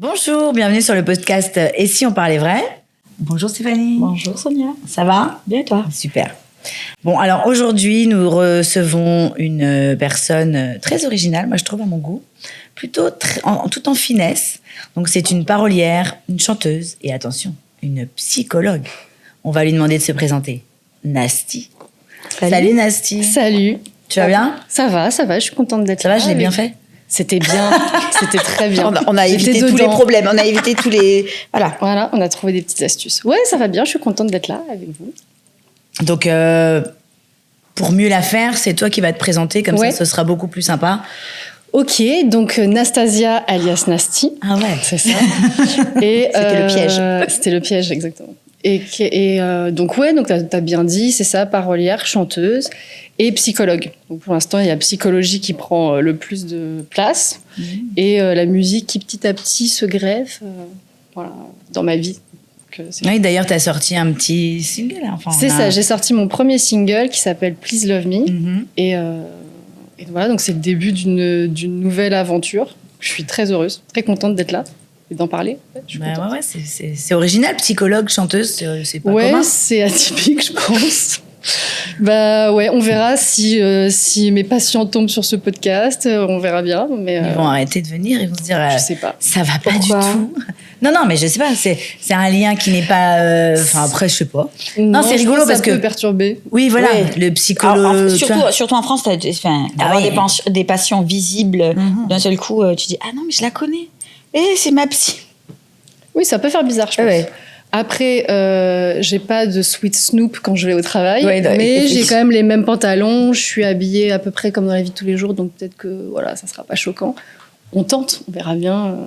Bonjour, bienvenue sur le podcast Et si on parlait vrai? Bonjour Stéphanie. Bonjour Sonia. Ça va? Bien et toi? Super. Bon, alors aujourd'hui, nous recevons une personne très originale, moi je trouve à mon goût, plutôt tout en finesse. Donc c'est une parolière, une chanteuse et attention, une psychologue. On va lui demander de se présenter. Nasty. Salut Nasty. Salut. Tu vas bien? Ça va, je suis contente d'être là. Ça va, je l'ai bien fait? C'était bien, c'était très bien. On a évité tous les problèmes, on a évité tous les... Voilà, on a trouvé des petites astuces. Ouais, ça va bien, je suis contente d'être là avec vous. Donc, pour mieux la faire, c'est toi qui vas te présenter, comme ça, ce sera beaucoup plus sympa. Ok, donc Nastasia alias Nasty. Ah ouais. C'est ça. Et c'était le piège. C'était le piège, exactement. Et donc t'as bien dit, c'est ça, parolière, chanteuse et psychologue. Donc pour l'instant, il y a psychologie qui prend le plus de place et la musique qui petit à petit se greffe dans ma vie. Oui, d'ailleurs, tu as sorti un petit single. C'est ça, j'ai sorti mon premier single qui s'appelle Please Love Me. Et voilà, donc c'est le début d'une nouvelle aventure. Je suis très heureuse, très contente d'être là. Et d'en parler. C'est original, psychologue, chanteuse, c'est pas commun. Ouais, c'est atypique, je pense. On verra si mes patients tombent sur ce podcast, on verra bien. Mais ils vont arrêter de venir, ils vont se dire, je sais pas. Ça va pas du tout. Non, mais je sais pas, c'est un lien qui n'est pas. Après, je sais pas. Non, c'est rigolo parce que. Ça peut perturber. Oui, voilà, le psychologue. Surtout en France, avoir des patients visibles, d'un seul coup, tu dis, ah non, mais je la connais. C'est ma psy. Oui, ça peut faire bizarre, je pense. Ouais. Après, j'ai pas de sweet snoop quand je vais au travail, mais j'ai quand même les mêmes pantalons. Je suis habillée à peu près comme dans la vie de tous les jours, donc peut-être que ça sera pas choquant. On tente, on verra bien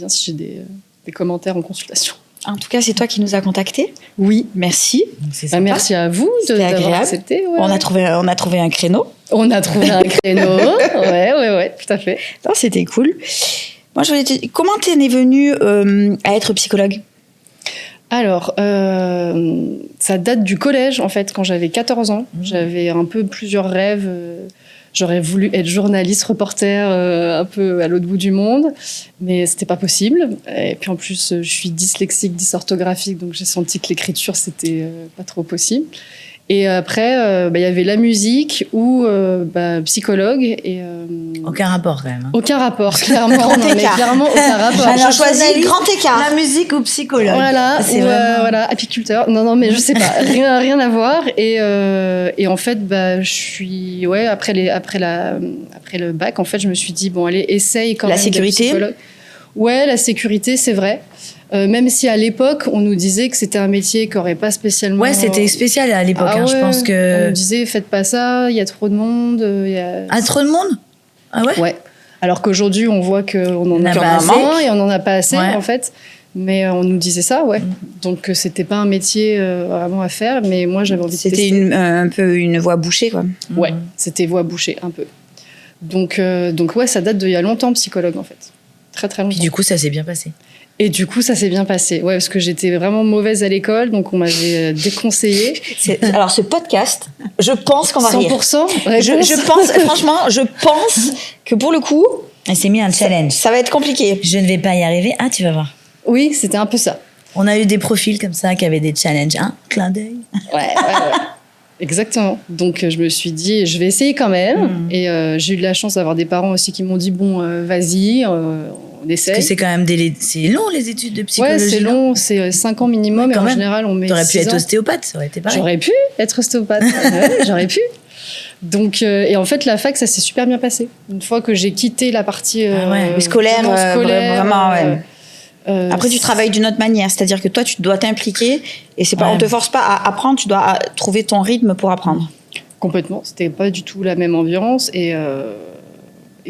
si j'ai des commentaires en consultation. En tout cas, c'est toi qui nous as contactés. Oui, merci. Merci à vous d'avoir accepté. Ouais. On a trouvé un créneau. On a trouvé un créneau. Ouais, tout à fait. Non, c'était cool. Moi, je voulais te dire, comment t'en es venue à être psychologue? Alors, ça date du collège, en fait, quand j'avais 14 ans. J'avais un peu plusieurs rêves. J'aurais voulu être journaliste, reporter, un peu à l'autre bout du monde, mais c'était pas possible. Et puis en plus, je suis dyslexique, dysorthographique, donc j'ai senti que l'écriture, c'était pas trop possible. Et après, y avait la musique ou psychologue. Et, aucun rapport, quand même. Aucun rapport, clairement. Clairement, aucun rapport. Alors, choisis grand écart. La musique ou psychologue. Voilà, apiculteur. Non, mais je sais pas. Rien à voir. Et en fait, je suis... Ouais, après le bac, en fait, je me suis dit, bon, allez, essaye quand même. La sécurité. Ouais, la sécurité, c'est vrai. Même si à l'époque, on nous disait que c'était un métier qui n'aurait pas spécialement... Ouais, c'était spécial à l'époque. Je pense que... On nous disait, faites pas ça, il y a trop de monde. Trop de monde? Ah ouais? Ouais. Alors qu'aujourd'hui, on voit qu'on en a pas assez et on n'en a pas assez, en fait. Mais on nous disait ça, ouais. Donc, c'était pas un métier vraiment à faire, mais moi, j'avais envie de tester. C'était un peu une voie bouchée, quoi. Ouais, c'était voie bouchée, un peu. Donc ça date d'il y a longtemps, psychologue, en fait. Très, très longtemps. Puis du coup, ça s'est bien passé. Et du coup, ça s'est bien passé. Ouais, parce que j'étais vraiment mauvaise à l'école, donc on m'avait déconseillée. Alors, ce podcast, je pense qu'on va rire. 100%. Je pense que pour le coup... Elle s'est mis un challenge. Ça va être compliqué. Je ne vais pas y arriver. Ah, tu vas voir. Oui, c'était un peu ça. On a eu des profils comme ça qui avaient des challenges. Clin d'œil. Ouais. Exactement. Donc, je me suis dit, je vais essayer quand même. Et j'ai eu de la chance d'avoir des parents aussi qui m'ont dit, bon, vas-y, on essaie. Parce que c'est quand même c'est long, les études de psychologie. Ouais, c'est long, c'est 5 ans minimum. Et en général, on met 6 ans. T'aurais pu être ostéopathe, ça aurait été pareil. J'aurais pu être ostéopathe. J'aurais pu. Donc, et en fait, la fac, ça s'est super bien passé. Une fois que j'ai quitté la partie scolaire, vraiment, ouais. Après, tu travailles d'une autre manière, c'est-à-dire que toi, tu dois t'impliquer et c'est pas, on te force pas à apprendre, tu dois trouver ton rythme pour apprendre. Complètement, c'était pas du tout la même ambiance et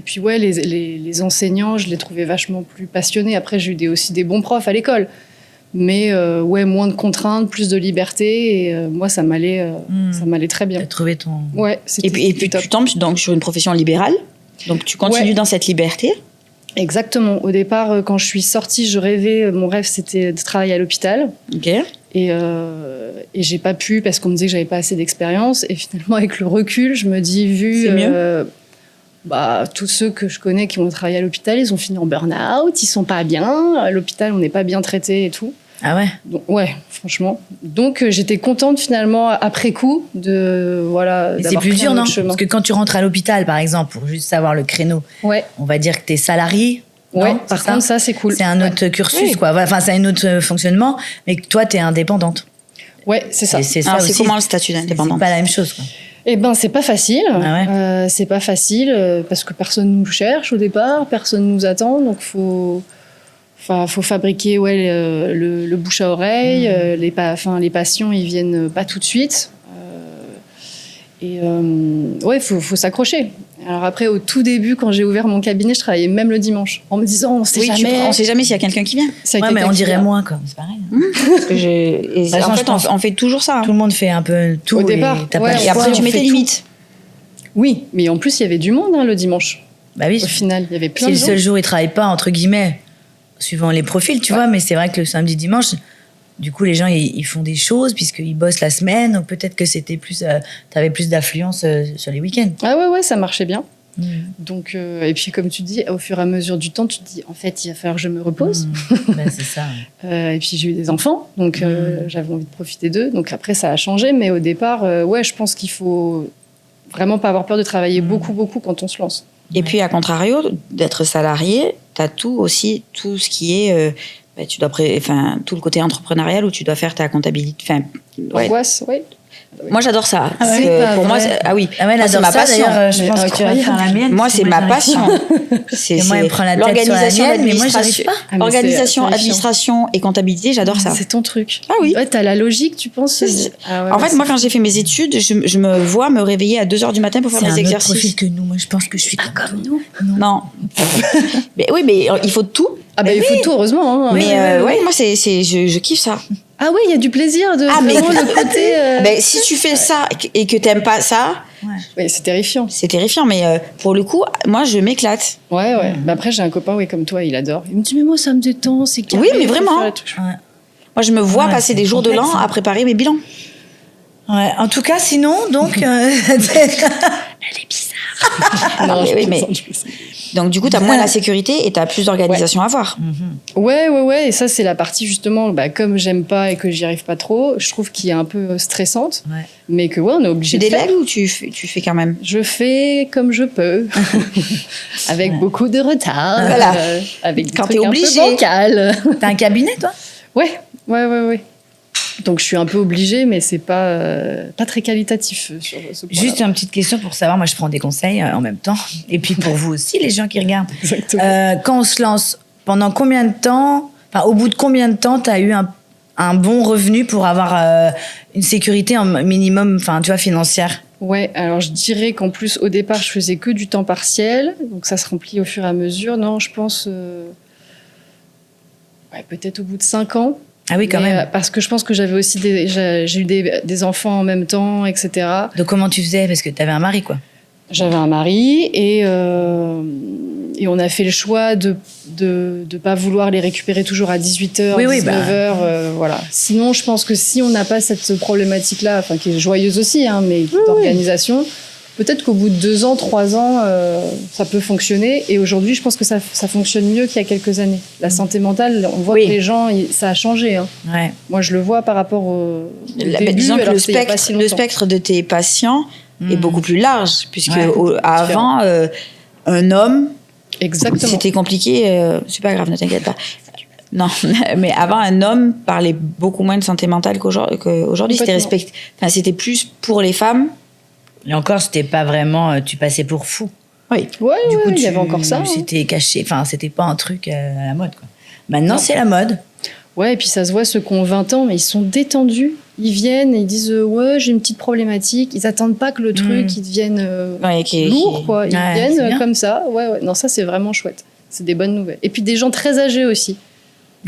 puis les enseignants, je les trouvais vachement plus passionnés. Après, j'ai eu aussi des bons profs à l'école, mais moins de contraintes, plus de liberté et moi, ça m'allait très bien. T'as trouvé ton... Ouais. Et puis tu tombes donc sur une profession libérale, donc tu continues dans cette liberté. Exactement. Au départ, quand je suis sortie, mon rêve, c'était de travailler à l'hôpital. Ok. Et j'ai pas pu parce qu'on me disait que j'avais pas assez d'expérience. Et finalement, avec le recul, je me dis, c'est mieux. tous ceux que je connais qui ont travaillé à l'hôpital, ils ont fini en burn-out, ils sont pas bien. À l'hôpital, on n'est pas bien traité et tout. Ah ouais. Donc, ouais, franchement. Donc j'étais contente finalement après coup de Mais c'est plus dur, non? Parce que quand tu rentres à l'hôpital, par exemple, pour juste savoir le créneau, on va dire que t'es salarié. Ouais, par contre, ça c'est cool. C'est un autre cursus, quoi. Enfin, c'est un autre fonctionnement, mais que toi, t'es indépendante. Ouais, c'est ça. C'est comment le statut d'indépendante? C'est pas la même chose, quoi. Eh ben, c'est pas facile. Ah ouais. C'est pas facile parce que personne nous cherche au départ, personne nous attend, donc faut fabriquer le bouche à oreille. Les patients ils viennent pas tout de suite. Faut s'accrocher. Alors après, au tout début, quand j'ai ouvert mon cabinet, je travaillais même le dimanche, en me disant on sait jamais s'il y a quelqu'un qui vient. Mais on dirait moins, quoi. C'est pareil. En fait, on fait toujours ça. Tout le monde fait un peu tout au départ. Et après, tu mets tes limites. Oui, mais en plus, il y avait du monde le dimanche. Bah oui. Au final, il y avait plein de gens. C'est le seul jour où ils travaillent pas, entre guillemets, suivant les profils, tu vois. Mais c'est vrai que le samedi, dimanche, du coup, les gens, ils font des choses puisqu'ils bossent la semaine. Donc peut-être que c'était plus, t'avais plus d'affluence sur les week-ends. Ah ouais, ça marchait bien. Donc, et puis comme tu dis, au fur et à mesure du temps, tu te dis, en fait, il va falloir que je me repose. C'est ça. Et puis j'ai eu des enfants, donc j'avais envie de profiter d'eux. Donc après, ça a changé, mais au départ, je pense qu'il faut vraiment pas avoir peur de travailler beaucoup quand on se lance. Et puis, à contrario, d'être salarié, tu as tout ce qui est... tu dois tout le côté entrepreneurial où tu dois faire ta comptabilité. Angoisse, oui. Moi, j'adore ça. Pour moi, c'est ma passion. Je pense que tu vas faire la mienne. Moi, c'est ma passion. Moi, elle prend la tête sur la mienne, mais moi, j'arrive pas. Organisation, administration et comptabilité, j'adore ça. C'est ton truc. Ah oui. Ouais, t'as la logique, tu penses. En fait, moi, quand j'ai fait mes études, je me vois me réveiller à 2h du matin pour faire mes exercices. C'est un autre profil que nous. Moi, je pense que je suis comme nous. Non. Mais oui, mais il faut tout. Il faut tout, heureusement. Mais moi, je kiffe ça. Ah oui, il y a du plaisir de vraiment le côté... si tu fais ça et que t'aimes pas ça... Ouais, c'est terrifiant. C'est terrifiant, mais pour le coup, moi, je m'éclate. Ouais. Mais après, j'ai un copain comme toi, il adore. Il me dit, mais moi, ça me détend, c'est carré. Oui, mais vraiment. Moi, je me vois passer des jours de l'an à préparer mes bilans. Ouais, en tout cas, sinon, donc... Elle est bizarre. Non, mais... Donc, du coup, tu as moins la sécurité et tu as plus d'organisation à avoir. Ouais. Et ça, c'est la partie, justement, comme j'aime pas et que j'y arrive pas trop, je trouve qu'il est un peu stressante. Ouais. Mais que, on est obligé de faire. Tu délègues ou tu fais quand même? Je fais comme je peux. Avec beaucoup de retard. Voilà. Avec des quand trucs t'es obligé. Un peu bancals. T'as un cabinet, toi? Ouais. Donc, je suis un peu obligée, mais c'est pas très qualitatif sur ce point-là. Juste une petite question pour savoir. Moi, je prends des conseils en même temps. Et puis, pour vous aussi, les gens qui regardent. Exactement. Quand on se lance, pendant combien de temps, au bout de combien de temps, tu as eu un bon revenu pour avoir une sécurité en minimum, financière? Ouais, alors je dirais qu'en plus, au départ, je faisais que du temps partiel. Donc, ça se remplit au fur et à mesure. Non, je pense... peut-être au bout de 5 ans. Ah oui, quand même. Parce que je pense que j'avais aussi j'ai eu des enfants en même temps, etc. Donc comment tu faisais? Parce que tu avais un mari, quoi. J'avais un mari et on a fait le choix de pas vouloir les récupérer toujours à 18h, 19h, voilà. Sinon, je pense que si on n'a pas cette problématique-là, qui est joyeuse aussi, mais d'organisation, peut-être qu'au bout de 2 ans, 3 ans, ça peut fonctionner. Et aujourd'hui, je pense que ça fonctionne mieux qu'il y a quelques années. La santé mentale, on voit que les gens, ça a changé. Ouais. Moi, je le vois par rapport au début. Disons que le spectre de tes patients est beaucoup plus large, puisque avant, un homme, exactement. C'était compliqué. C'est pas grave, ne t'inquiète pas. Non, mais avant, un homme parlait beaucoup moins de santé mentale qu'aujourd'hui. C'était plus pour les femmes. Et encore, c'était pas vraiment... Tu passais pour fou. Oui. Du coup, il y avait encore ça. C'était caché. C'était pas un truc à la mode, quoi. Maintenant, c'est la mode. Ouais, et puis ça se voit, ceux qui ont 20 ans, mais ils sont détendus. Ils viennent et ils disent j'ai une petite problématique. Ils attendent pas que le truc il devienne lourd, quoi. Ils viennent comme ça. Ouais. Non, ça, c'est vraiment chouette. C'est des bonnes nouvelles. Et puis des gens très âgés aussi.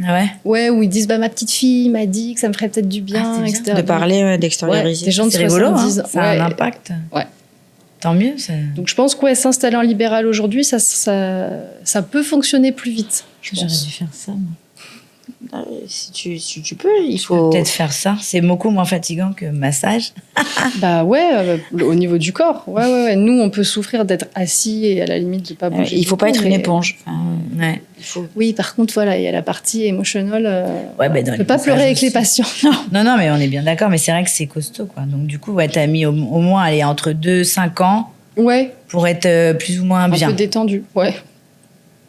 Ah ouais? Ouais, où ils disent ma petite fille m'a dit que ça me ferait peut-être du bien, etc. De parler, d'extérioriser. Des gens de 70 ans. Ça a un impact. Ouais. Tant mieux. Donc je pense que s'installer en libéral aujourd'hui, ça peut fonctionner plus vite. J'aurais dû faire ça, moi. Si tu peux, il faut peut-être faire ça. C'est beaucoup moins fatigant que massage. Bah ouais, au niveau du corps. Ouais. Nous, on peut souffrir d'être assis et à la limite de pas bouger. Il faut pas être une éponge. Ouais. Oui, par contre, voilà, il y a la partie émotionnelle. On peut pas pleurer avec les patients. Non, mais on est bien d'accord. Mais c'est vrai que c'est costaud, quoi. Donc du coup, t'as mis au moins entre 2-5 ans. Ouais. Pour être plus ou moins bien. Un peu détendu. Ouais.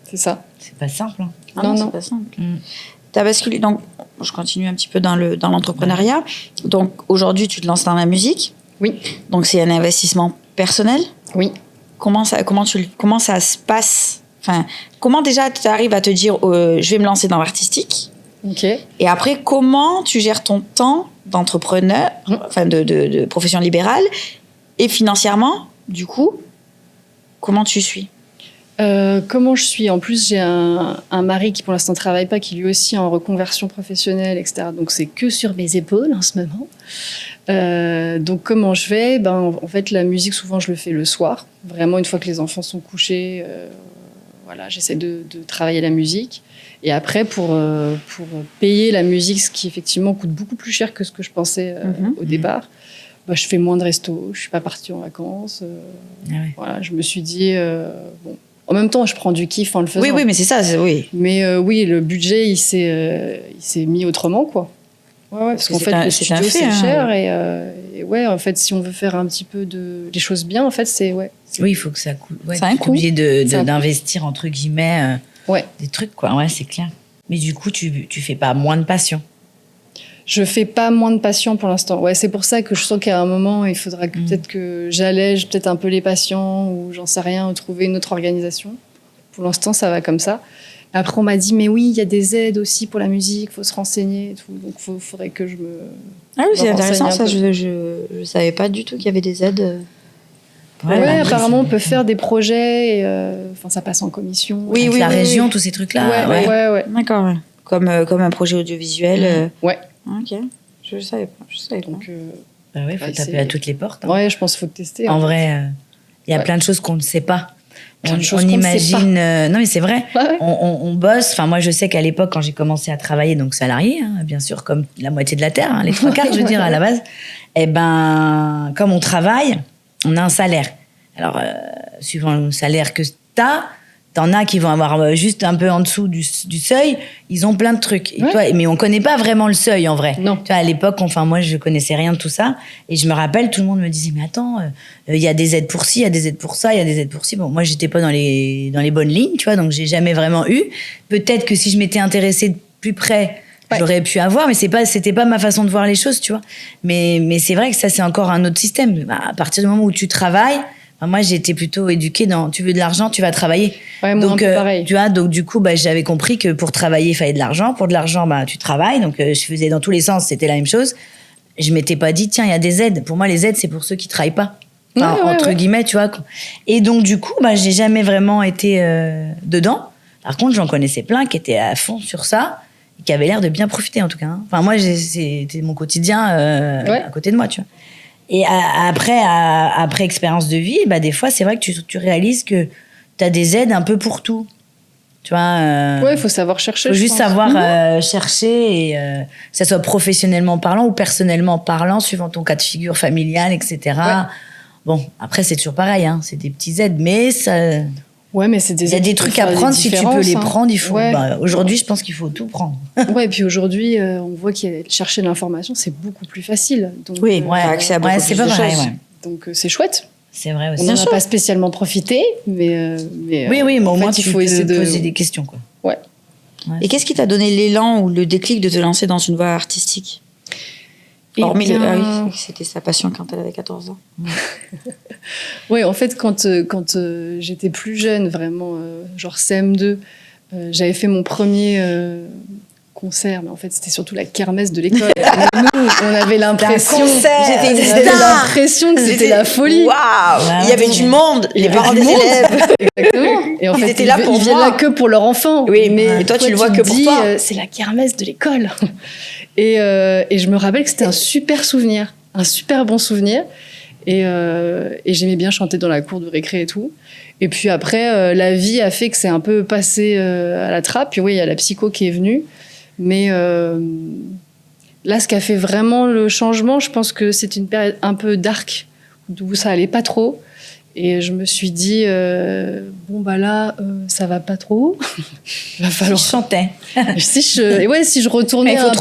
C'est ça. C'est pas simple. Hein. Non, c'est pas simple. T'as basculé, donc je continue un petit peu dans l'entrepreneuriat. Donc aujourd'hui, tu te lances dans la musique. Oui. Donc c'est un investissement personnel. Oui. Comment ça se passe? Enfin, comment déjà tu arrives à te dire je vais me lancer dans l'artistique? Ok. Et après, comment tu gères ton temps d'entrepreneur, enfin de profession libérale, et financièrement, du coup, comment tu suis? Comment je suis? En plus, j'ai un mari qui pour l'instant ne travaille pas, qui lui aussi est en reconversion professionnelle, etc. Donc c'est que sur mes épaules en ce moment. Donc comment je fais? En fait, la musique, souvent, je le fais le soir. Vraiment, une fois que les enfants sont couchés, voilà, j'essaie de travailler la musique. Et après, pour payer la musique, ce qui effectivement coûte beaucoup plus cher que ce que je pensais au départ, je fais moins de restos, je suis pas partie en vacances. Voilà, je me suis dit, bon. En même temps, je prends du kiff en le faisant. Oui, mais c'est ça, oui. Mais oui, le budget, il s'est mis autrement, quoi. Ouais, parce qu'en fait, le studio, c'est cher. Et ouais, en fait, si on veut faire un petit peu les choses bien, en fait, c'est... Ouais, oui, il faut que ça coûte. Ouais, c'est un coût. Obligé d'investir, entre guillemets, des trucs, quoi. Ouais, c'est clair. Mais du coup, tu fais pas moins de passion? Je fais pas moins de passion pour l'instant. Ouais, c'est pour ça que je sens qu'à un moment, il faudra peut-être que j'allège peut-être un peu les patients ou j'en sais rien, ou trouver une autre organisation. Pour l'instant, ça va comme ça. Après, on m'a dit, mais oui, il y a des aides aussi pour la musique, il faut se renseigner et tout. Donc, il faudrait que je me... Ah oui, c'est intéressant, ça. Je savais pas du tout qu'il y avait des aides. Ouais, apparemment, on peut faire des projets. Ça passe en commission. Oui, la région, tous ces trucs-là. Ouais. D'accord, ouais. Comme un projet audiovisuel. Ouais. Ok, je savais pas. Donc, il faut taper à toutes les portes. Hein. Ouais, je pense qu'il faut tester. En vrai, il y a plein de choses qu'on ne sait pas. On imagine. Non, mais c'est vrai. Ouais. On bosse. Enfin, moi, je sais qu'à l'époque, quand j'ai commencé à travailler, donc salarié, bien sûr, comme la moitié de la terre, les 3/4, je veux dire, à la base. Comme on travaille, on a un salaire. Alors, suivant le salaire que t'en as qui vont avoir juste un peu en dessous du seuil, ils ont plein de trucs. Et mais on connaît pas vraiment le seuil en vrai. Non. Tu vois, à l'époque, moi, je connaissais rien de tout ça. Et je me rappelle, tout le monde me disait, mais attends, il y a des aides pour ci, il y a des aides pour ça, il y a des aides pour ci. Bon, moi, j'étais pas dans les bonnes lignes, tu vois, donc j'ai jamais vraiment eu. Peut-être que si je m'étais intéressée de plus près, j'aurais pu avoir, mais c'était pas ma façon de voir les choses, tu vois. Mais c'est vrai que ça, c'est encore un autre système. À partir du moment où tu travailles, moi, j'ai été plutôt éduquée dans tu veux de l'argent, tu vas travailler. Ouais, moi, donc, pareil. Tu vois, donc du coup, j'avais compris que pour travailler, il fallait de l'argent. Pour de l'argent, tu travailles. Donc, je faisais dans tous les sens, c'était la même chose. Je m'étais pas dit, tiens, il y a des aides. Pour moi, les aides, c'est pour ceux qui travaillent pas. Entre guillemets, tu vois. Et donc, du coup, j'ai jamais vraiment été dedans. Par contre, j'en connaissais plein qui étaient à fond sur ça, et qui avaient l'air de bien profiter, en tout cas. Hein. Enfin, moi, c'était mon quotidien à côté de moi, tu vois. Et après expérience de vie, des fois, c'est vrai que tu réalises que tu as des aides un peu pour tout. Tu vois, il faut savoir chercher. Il faut juste savoir chercher, et que ça soit professionnellement parlant ou personnellement parlant, suivant ton cas de figure familial, etc. Ouais. Bon, après, c'est toujours pareil, hein, c'est des petites aides, mais ça... Ouais, mais c'est des il y a des trucs à prendre, si tu peux les prendre, il faut. Aujourd'hui, je pense qu'il faut tout prendre. Ouais, et puis aujourd'hui, on voit qu'il y a chercher l'information, c'est beaucoup plus facile. Donc, accès à beaucoup plus de choses. Donc c'est chouette. C'est vrai aussi. On n'en a pas spécialement profité, mais oui, mais au moins, il faut essayer de poser des questions, quoi. Ouais. Et qu'est-ce qui t'a donné l'élan ou le déclic de te lancer dans une voie artistique? Hormis c'était sa passion quand elle avait 14 ans. Oui, en fait, quand j'étais plus jeune, vraiment, genre CM2, j'avais fait mon premier concert, mais en fait, c'était surtout la kermesse de l'école. Nous, on avait l'impression que c'était la folie. Waouh! Il y avait du monde, les parents des élèves. Exactement. Et en fait, ils viennent là que pour leur enfant. Oui, mais toi, tu le vois que pour toi. C'est la kermesse de l'école. Et je me rappelle que c'était un super souvenir, un super bon souvenir. Et j'aimais bien chanter dans la cour de récré et tout. Et puis après, la vie a fait que c'est un peu passé à la trappe. Puis oui, il y a la psycho qui est venue. Mais là, ce qui a fait vraiment le changement, je pense que c'est une période un peu dark, où ça allait pas trop. Et je me suis dit, ça va pas trop. Il va falloir chanter. si je retournais il faut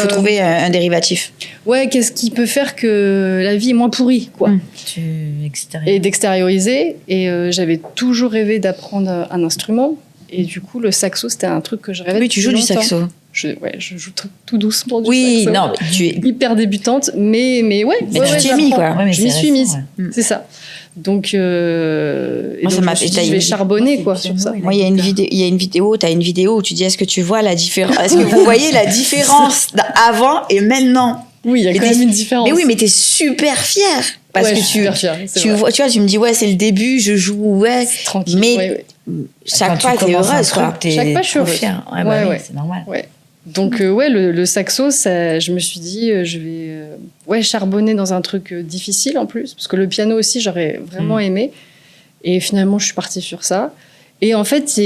trouver un dérivatif. Ouais, qu'est-ce qui peut faire que la vie est moins pourrie, quoi. Et d'extérioriser. Et j'avais toujours rêvé d'apprendre un instrument. Et du coup, le saxo, c'était un truc que je rêvais. Oui, tu joues du saxo. Je joue tout doucement du saxo. Oui, non, tu es hyper débutante, mais tu t'y es mis, quoi. Ouais, je m'y suis mise, c'est ça. Donc, moi, je vais charbonner, quoi, sur ça. Moi, il y a une vidéo, t'as une vidéo où tu dis, est-ce que tu vois la différence? Est-ce que vous voyez la différence avant et maintenant? Oui, il y a quand même une différence. Mais oui, mais t'es super fière. Parce que tu vois, tu me dis, c'est le début, je joue, tranquille. Mais chaque pas, t'es heureuse, quoi. Chaque pas, je suis heureuse. Fière. C'est normal. Ouais. Donc, le saxo, je me suis dit, je vais charbonner dans un truc difficile en plus, parce que le piano aussi, j'aurais vraiment aimé. Et finalement, je suis partie sur ça. Et en fait,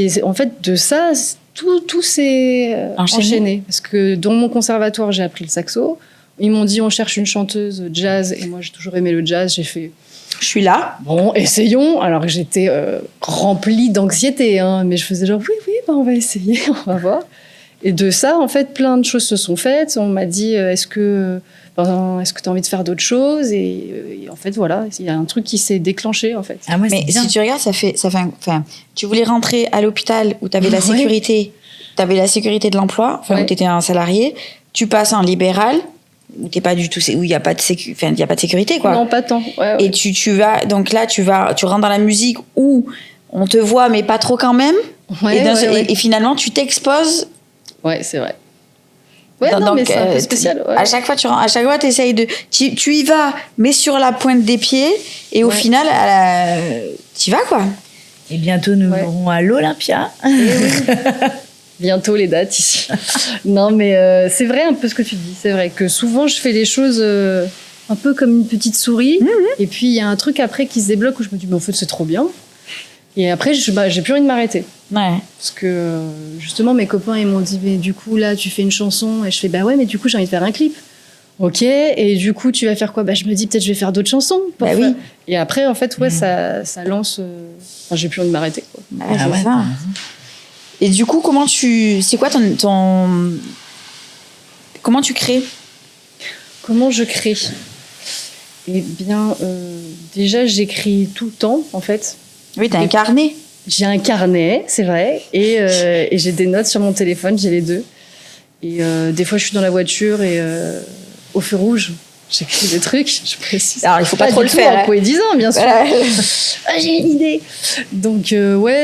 de ça, tout s'est enchaîné. Parce que dans mon conservatoire, j'ai appris le saxo. Ils m'ont dit, on cherche une chanteuse jazz. Et moi, j'ai toujours aimé le jazz. J'ai fait, je suis là. Bon, essayons. Alors que j'étais remplie d'anxiété, mais je faisais genre, oui, on va essayer, on va voir. Et de ça, en fait, plein de choses se sont faites. On m'a dit, est-ce que tu as envie de faire d'autres choses et en fait, voilà, il y a un truc qui s'est déclenché, en fait. Ah, moi, mais si tu regardes, tu voulais rentrer à l'hôpital où tu avais la sécurité, de l'emploi, où tu étais un salarié, tu passes en libéral, où t'es pas du tout, où il y a pas de sécurité, quoi. Non, pas tant. Ouais. Et tu vas, donc là, tu rentres dans la musique où on te voit, mais pas trop quand même. Et finalement, tu t'exposes. Ouais, c'est vrai. Ouais, mais c'est un peu spécial. Ouais. À chaque fois, t'essayes de, tu y vas, mais sur la pointe des pieds, et au final, t'y vas, quoi. Et bientôt, nous aurons à l'Olympia. Bientôt les dates ici. Non, mais c'est vrai un peu ce que tu dis. C'est vrai que souvent, je fais les choses un peu comme une petite souris. Et puis, il y a un truc après qui se débloque où je me dis, mais en fait, c'est trop bien. Et après, j'ai plus envie de m'arrêter. Ouais. Parce que, justement, mes copains, ils m'ont dit, mais du coup, là, tu fais une chanson. Et je fais, mais du coup, j'ai envie de faire un clip. Ok. Et du coup, tu vas faire quoi? Je me dis, peut-être, je vais faire d'autres chansons. Oui. Et après, en fait, ça lance. Enfin, j'ai plus envie de m'arrêter, quoi. C'est ça. Et du coup, c'est quoi comment tu crées? Comment je crée? Eh bien, déjà, j'écris tout le temps, en fait. Oui, t'as un carnet. J'ai un carnet, c'est vrai, et j'ai des notes sur mon téléphone, j'ai les deux. Et des fois, je suis dans la voiture et au feu rouge, j'écris des trucs, je précise. Alors, il faut pas trop le faire. En poétisant, bien sûr. J'ai une idée. Donc,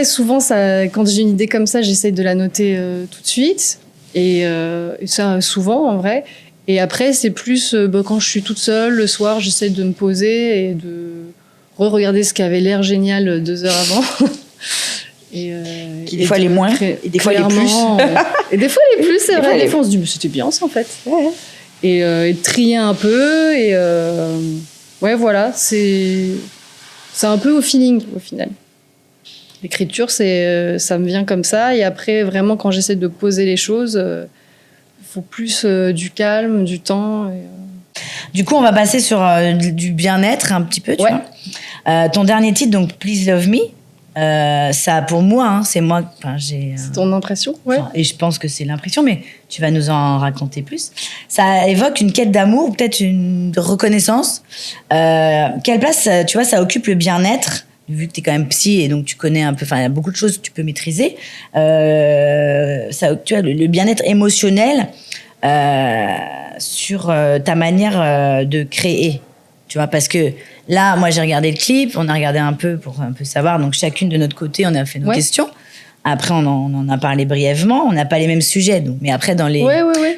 souvent, quand j'ai une idée comme ça, j'essaie de la noter tout de suite. Et ça, souvent, en vrai. Et après, c'est plus quand je suis toute seule, le soir, j'essaie de me poser et de re-regarder ce qui avait l'air génial 2 heures avant. Des fois les moins, et des fois les plus. Et des fois les plus, c'est vrai. Des fois, on se dit, mais c'était bien ça, en fait. Ouais. Et trier un peu. Et voilà, c'est un peu au feeling, au final. L'écriture, ça me vient comme ça. Et après, vraiment, quand j'essaie de poser les choses, il faut plus du calme, du temps. Du coup, on va passer sur du bien-être un petit peu, tu vois. Ton dernier titre, donc Please Love Me, ça, pour moi, c'est moi. C'est ton impression, et je pense que c'est l'impression, mais tu vas nous en raconter plus. Ça évoque une quête d'amour, peut-être une reconnaissance. Quelle place, tu vois, ça occupe le bien-être, vu que tu es quand même psy et donc tu connais un peu, il y a beaucoup de choses que tu peux maîtriser. Tu vois, le bien-être émotionnel sur ta manière de créer. Tu vois, parce que là, moi, j'ai regardé le clip, on a regardé un peu pour un peu savoir. Donc, chacune de notre côté, on a fait nos questions. Après, on en a parlé brièvement. On n'a pas les mêmes sujets. Donc, mais après,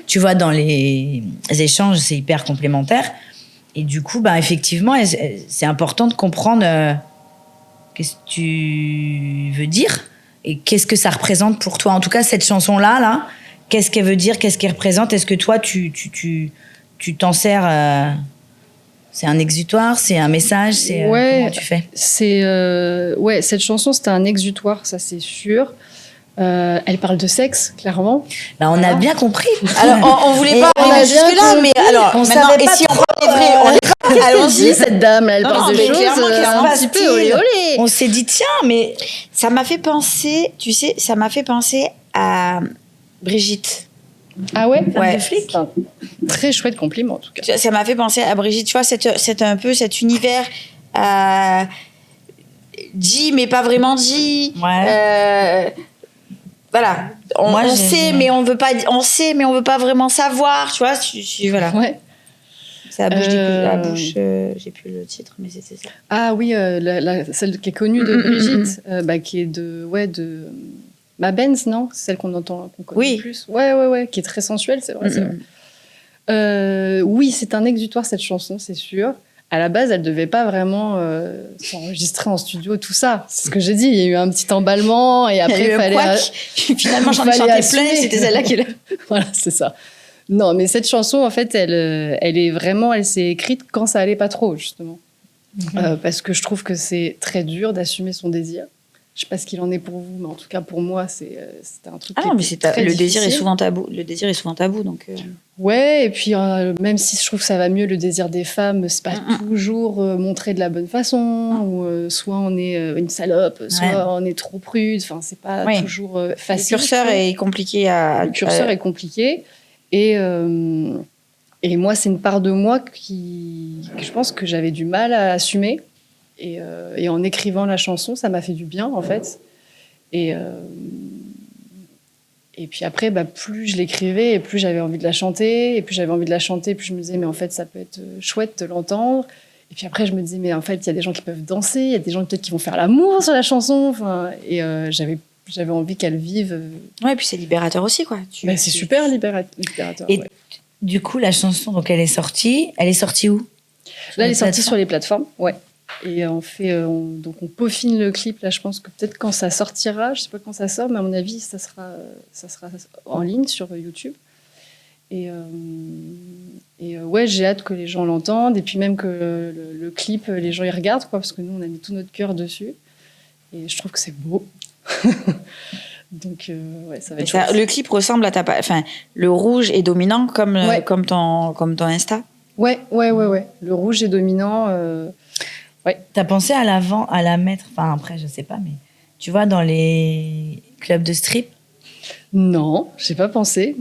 tu vois, dans les échanges, c'est hyper complémentaire. Et du coup, effectivement, c'est important de comprendre qu'est-ce que tu veux dire et qu'est-ce que ça représente pour toi. En tout cas, cette chanson-là, qu'est-ce qu'elle veut dire, qu'est-ce qu'elle représente. Est-ce que toi, tu t'en sers c'est un exutoire, c'est un message, comment tu fais? Cette chanson, c'était un exutoire, ça c'est sûr. Elle parle de sexe, clairement. Bah, on a bien compris. Alors, on voulait pas Et on arriver a jusque-là, mais alors, on maintenant, savait et pas si on trop, prend les vrais, on les prend, allons-y. Cette dame, elle Non, parle de mais choses clairement, un petit peu olé olé. On s'est dit, tiens, mais Ça m'a fait penser, tu sais, ça m'a fait penser à Brigitte. Ah ouais, Ouais. de flic. C'est un très chouette compliment en tout cas. Ça m'a fait penser à Brigitte, tu vois, c'est un peu cet univers dit mais pas vraiment dit. Voilà, Moi, on j'ai- sait mais on veut pas, on sait mais on veut pas vraiment savoir, tu vois. Voilà. Ouais. C'est la bouche, j'ai plus le titre, mais c'était ça. Ah oui, celle qui est connue de Brigitte, qui est de Ma Benz, non? C'est celle qu'on entend, qu'on connaît Oui. le plus. Ouais, qui est très sensuelle, c'est vrai. C'est vrai. Oui, c'est un exutoire cette chanson, c'est sûr. À la base, elle devait pas vraiment s'enregistrer en studio, tout ça. C'est ce que j'ai dit. Il y a eu un petit emballement et après il fallait. Finalement, j'en ai fallait chanté assumer. plein. C'était celle-là qui l'a. Voilà, c'est ça. Non, mais cette chanson, en fait, elle s'est écrite quand ça allait pas trop, justement. Parce que je trouve que c'est très dur d'assumer son désir. Je sais pas ce qu'il en est pour vous, mais en tout cas pour moi, c'est un truc. Ah non, mais le désir est souvent tabou. Le désir est souvent tabou, donc. Ouais, et puis même si je trouve que ça va mieux, le désir des femmes, c'est pas toujours montré de la bonne façon, ou soit on est une salope, soit on est trop prude. Enfin, c'est pas toujours facile. Le curseur est compliqué à. Le curseur est compliqué. Et moi, c'est une part de moi que je pense que j'avais du mal à assumer. Et en écrivant la chanson, ça m'a fait du bien, en fait. Et puis après, plus je l'écrivais, et plus j'avais envie de la chanter. Et plus j'avais envie de la chanter, plus je me disais, mais en fait, ça peut être chouette de l'entendre. Et puis après, je me disais, mais en fait, il y a des gens qui peuvent danser, il y a des gens peut-être qui vont faire l'amour sur la chanson. Enfin, et j'avais envie qu'elle vive. Ouais, et puis c'est libérateur aussi, quoi. C'est super libérateur. Et du coup, la chanson, donc elle est sortie où? Là, elle est sortie sur les plateformes, ouais. Et donc on peaufine le clip. Là, je pense que peut-être quand ça sortira, je sais pas quand ça sort, mais à mon avis, ça sera en ligne sur YouTube. Et ouais, j'ai hâte que les gens l'entendent, et puis même que le clip, les gens y regardent, quoi, parce que nous, on a mis tout notre cœur dessus. Et je trouve que c'est beau. Donc, ouais, ça va être chouette. Le clip ressemble à enfin, le rouge est dominant comme ton Insta. Ouais. Le rouge est dominant. Ouais. T'as pensé à la mettre, enfin après, je sais pas, mais tu vois, dans les clubs de strip? Non, j'ai pas pensé.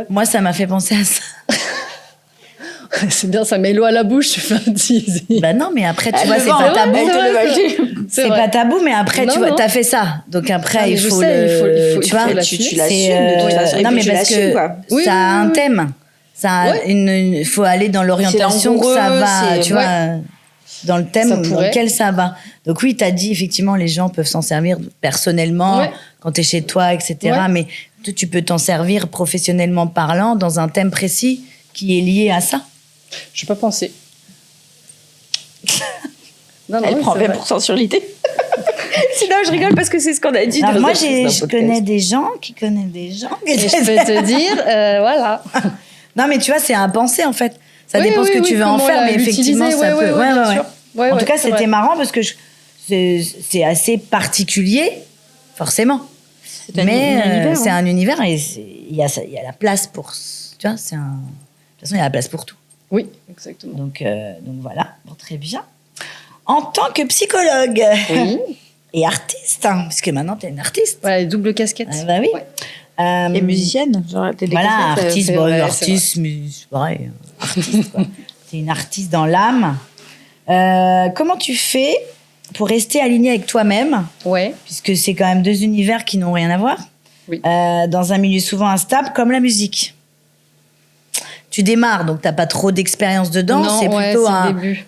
Moi, ça m'a fait penser à ça. C'est bien, ça met l'eau à la bouche, tu fais un teasing. Bah non, mais après, tu vois, c'est pas tabou. C'est pas tabou, mais après, tu vois, t'as fait ça. Donc après, il faut tu vois, tu l'assumes. Non, mais parce que ça a un thème. Il faut aller dans l'orientation que ça va, tu vois, dans le thème dans lequel ça va. Donc oui, t'as dit, effectivement, les gens peuvent s'en servir personnellement, quand t'es chez toi, etc. Mais tu peux t'en servir professionnellement parlant dans un thème précis qui est lié à ça. Je n'ai pas pensé. Elle prend 20% sur l'idée. Sinon, je rigole parce que c'est ce qu'on a dit. Alors moi, je connais des gens qui connaissent des gens. Et je peux te dire, voilà. Non, mais tu vois, c'est à penser, en fait. Ça dépend ce que tu veux en faire, mais effectivement, ça peut... En tout cas, c'était marrant parce que c'est assez particulier, forcément. Mais c'est un univers et il y a la place pour... Tu vois, de toute façon, il y a la place pour tout. Oui, exactement. Donc voilà, bon, très bien. En tant que psychologue et artiste, parce que maintenant, tu es une artiste. Voilà, double casquette. Ah, bah oui. Ouais. Et musicienne. Voilà, artiste, artiste, quoi. T'es une artiste dans l'âme. Comment tu fais pour rester alignée avec toi-même, puisque c'est quand même deux univers qui n'ont rien à voir, dans un milieu souvent instable comme la musique? Tu démarres, donc t'as pas trop d'expérience dedans. Non, c'est plutôt début.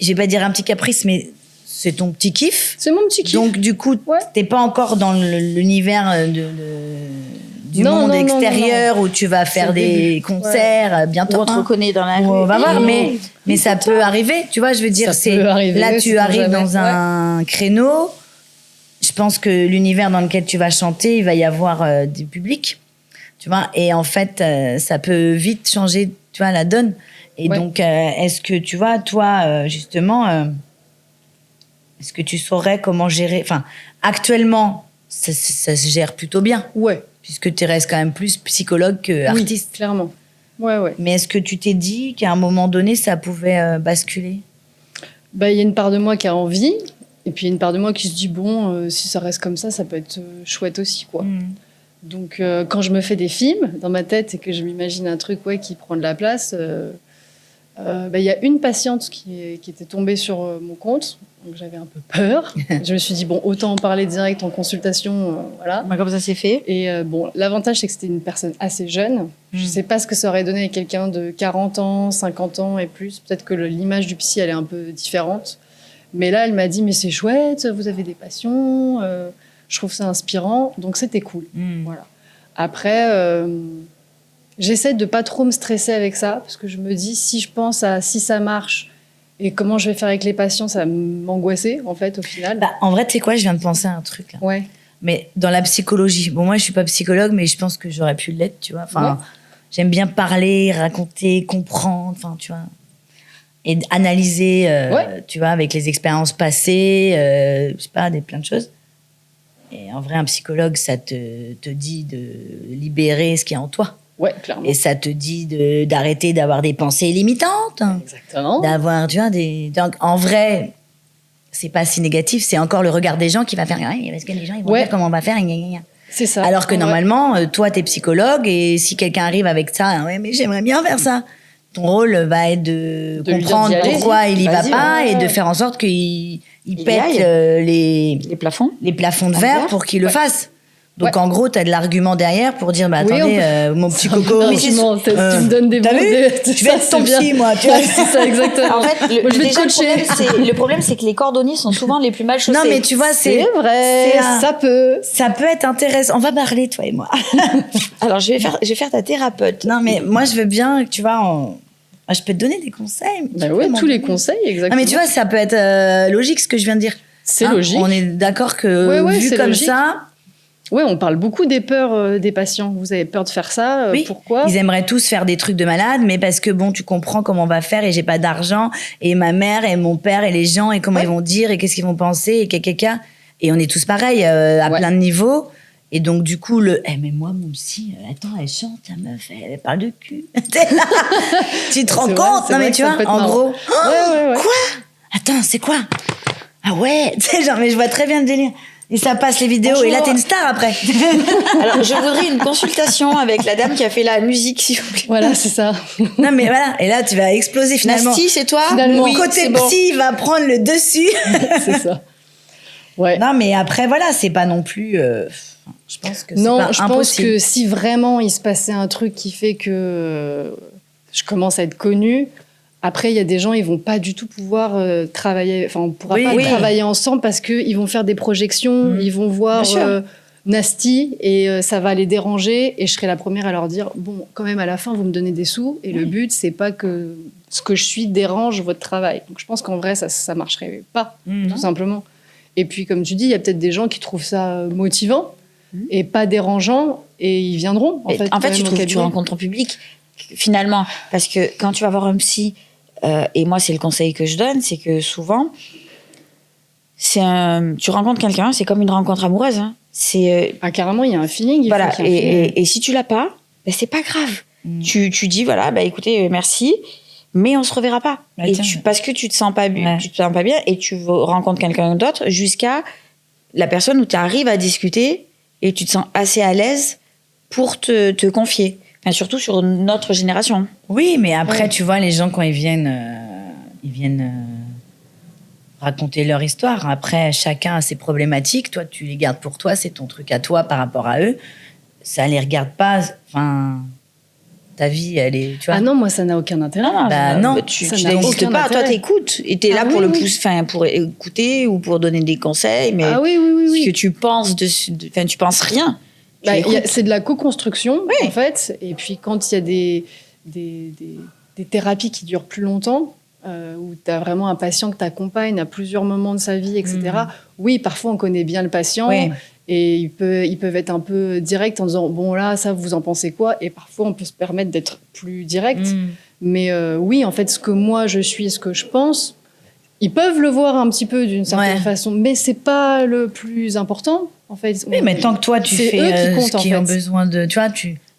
Je vais pas dire un petit caprice, mais c'est ton petit kiff. C'est mon petit kiff. Donc du coup, t'es pas encore dans l'univers du monde extérieur où tu vas faire des concerts bientôt. On te reconnaît dans la rue. On va voir, mais ça peut arriver. Tu vois, je veux dire, là tu arrives dans un créneau. Je pense que l'univers dans lequel tu vas chanter, il va y avoir du public. Tu vois, et en fait, ça peut vite changer, tu vois, la donne. Et donc, est-ce que, tu vois, toi, justement, est-ce que tu saurais comment gérer... Enfin, actuellement, ça se gère plutôt bien. Ouais. Puisque tu restes quand même plus psychologue qu'artiste. Oui, clairement. Ouais. Mais est-ce que tu t'es dit qu'à un moment donné, ça pouvait basculer? Il y a une part de moi qui a envie, et puis il y a une part de moi qui se dit, si ça reste comme ça peut être chouette aussi, quoi. Donc, quand je me fais des films dans ma tête et que je m'imagine un truc qui prend de la place, y a une patiente qui était tombée sur mon compte, donc j'avais un peu peur. Je me suis dit, autant en parler direct en consultation, voilà. Comme ça, c'est fait. Et l'avantage, c'est que c'était une personne assez jeune. Je ne sais pas ce que ça aurait donné avec quelqu'un de 40 ans, 50 ans et plus. Peut-être que l'image du psy, elle est un peu différente. Mais là, elle m'a dit, mais c'est chouette, vous avez des passions, je trouve ça inspirant. Donc, c'était cool. Voilà. Après, j'essaie de pas trop me stresser avec ça, parce que je me dis, si je pense à si ça marche et comment je vais faire avec les patients, ça va m'angoisser, en fait, au final. En vrai, tu sais quoi, je viens de penser à un truc, là. Ouais. Mais dans la psychologie, moi, je suis pas psychologue, mais je pense que j'aurais pu l'être, tu vois. Enfin, j'aime bien parler, raconter, comprendre, enfin, tu vois. Et analyser, tu vois, avec les expériences passées, je sais pas, plein de choses. Et en vrai, un psychologue, ça te dit de libérer ce qui est en toi. Ouais, clairement. Et ça te dit d'arrêter d'avoir des pensées limitantes. Exactement. D'avoir, tu vois, donc, en vrai, c'est pas si négatif, c'est encore le regard des gens qui va faire, parce que les gens, ils vont dire comment on va faire, C'est ça. Alors que normalement, toi, t'es psychologue, et si quelqu'un arrive avec ça, mais j'aimerais bien faire ça. Ton rôle va être de comprendre pourquoi il y va pas et de faire en sorte qu'il pète les plafonds de verre pour qu'il le fasse. Donc en gros, t'as de l'argument derrière pour dire, attendez, mon petit coco, tu me donnes des t'as vu, je vais être ton psy, moi. Tu vois, c'est ça exactement. En fait, le problème, c'est que les cordonniers sont souvent les plus mal chaussés. Non, mais tu vois, c'est vrai. Ça peut être intéressant. On va parler, toi et moi. Alors, je vais faire ta thérapeute. Non, mais moi, je veux bien, tu vois, je peux te donner des conseils. Tous les conseils, exactement. Non, mais tu vois, ça peut être logique ce que je viens de dire. C'est logique. On est d'accord que vu comme logique. ça. Oui, on parle beaucoup des peurs des patients. Vous avez peur de faire ça, pourquoi? Ils aimeraient tous faire des trucs de malade, mais parce que tu comprends comment on va faire et j'ai pas d'argent et ma mère et mon père et les gens et comment ils vont dire et qu'est-ce qu'ils vont penser et caca. Et on est tous pareils à plein de niveaux. Et donc, du coup, mais moi, mon psy, attends, elle chante, la meuf, elle parle de cul. Tu te rends compte? Non, mais tu vois, en gros. Quoi? Attends, c'est quoi? Ah ouais, tu sais, genre, mais je vois très bien le délire. Et ça passe les vidéos, bonjour. Et là, t'es une star après. Alors, je voudrais une consultation avec la dame qui a fait la musique, s'il vous plaît. Voilà, c'est ça. Non, mais voilà. Et là, tu vas exploser finalement. Nasty, c'est toi? Finalement, oui, côté psy va prendre le dessus. C'est ça. Ouais. Non, mais après, voilà, c'est pas non plus. Je pense que c'est pas impossible. Non, je pense que si vraiment il se passait un truc qui fait que je commence à être connue. Après, il y a des gens, ils vont pas du tout pouvoir travailler. Enfin, on pourra pas travailler ensemble parce que ils vont faire des projections, ils vont voir Nasty et ça va les déranger. Et je serai la première à leur dire quand même, à la fin, vous me donnez des sous. Et le but, c'est pas que ce que je suis dérange votre travail. Donc, je pense qu'en vrai, ça marcherait pas, tout simplement. Et puis, comme tu dis, il y a peut-être des gens qui trouvent ça motivant et pas dérangeant, et ils viendront. En fait, tu rencontres en public finalement, parce que quand tu vas voir un psy. Et moi, c'est le conseil que je donne, c'est que souvent, tu rencontres quelqu'un, c'est comme une rencontre amoureuse. Hein. Carrément, il y a un feeling. Voilà, et si tu l'as pas, c'est pas grave. Tu dis, voilà, écoutez, merci, mais on se reverra pas. Parce que tu te sens pas bien, et tu rencontres quelqu'un d'autre jusqu'à la personne où tu arrives à discuter et tu te sens assez à l'aise pour te confier. Enfin, surtout sur notre génération. Oui, mais après, tu vois, les gens, quand ils viennent raconter leur histoire. Après, chacun a ses problématiques. Toi, tu les gardes pour toi, c'est ton truc à toi par rapport à eux. Ça les regarde pas. Enfin, ta vie, elle est. Tu vois. Ah non, moi, ça n'a aucun intérêt. Non, tu n'existes pas. Toi, t'écoutes. Et t'es là pour pour écouter ou pour donner des conseils. Mais ce que tu penses tu penses rien. C'est de la co-construction, en fait. Et puis, quand il y a des thérapies qui durent plus longtemps, où tu as vraiment un patient que tu accompagnes à plusieurs moments de sa vie, etc. Oui, parfois, on connaît bien le patient. Et ils peuvent être un peu directs en disant « Bon, là, ça, vous en pensez quoi ?» Et parfois, on peut se permettre d'être plus direct. Mais oui, en fait, ce que moi, je suis et ce que je pense, Ils peuvent le voir un petit peu d'une certaine Ouais. façon, mais c'est pas le plus important, en fait. Oui, mais tant que toi, tu C'est fais eux qui comptent, ce qu'ils en ont fait. besoin de... Tu vois,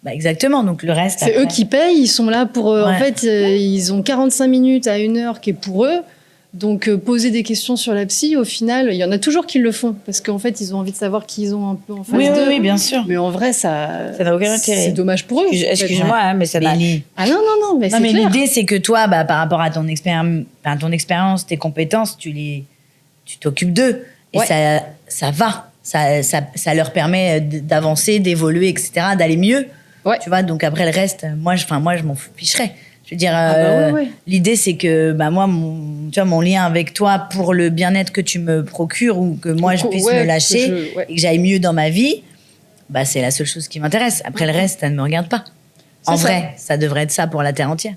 Bah, exactement, donc le reste, C'est après. eux qui payent, ils sont là pour... En Ouais. fait, ils ont 45 minutes à 1 heure qui est pour eux. Donc, poser des questions sur la psy, au final, il y en a toujours qui le font. Parce qu'en fait, ils ont envie de savoir qui ils ont un peu en face Oui, oui, d'eux. oui, bien sûr. Mais en vrai, ça Ça n'a aucun intérêt. C'est dommage pour eux. en fait. Excuse-moi, hein, mais ça n'a... Mais Ah non, non, non, mais non, c'est mais clair. l'idée, c'est que toi, bah, par rapport à ton expérience, tes compétences, tu t'occupes d'eux. Et Ouais. ça va. Ça leur permet d'avancer, d'évoluer, etc., d'aller mieux. Ouais. Tu vois, donc après le reste, moi, je m'en ficherais. Je veux dire, Ah bah ouais, ouais. l'idée, c'est que bah, moi, tu vois, mon lien avec toi pour le bien-être que tu me procures ou que moi, je puisse Ouais, me lâcher ouais. et que j'aille mieux dans ma vie, bah, c'est la seule chose qui m'intéresse. Après le reste, ça ne me regarde pas. En C'est ça. vrai, ça devrait être ça pour la Terre entière.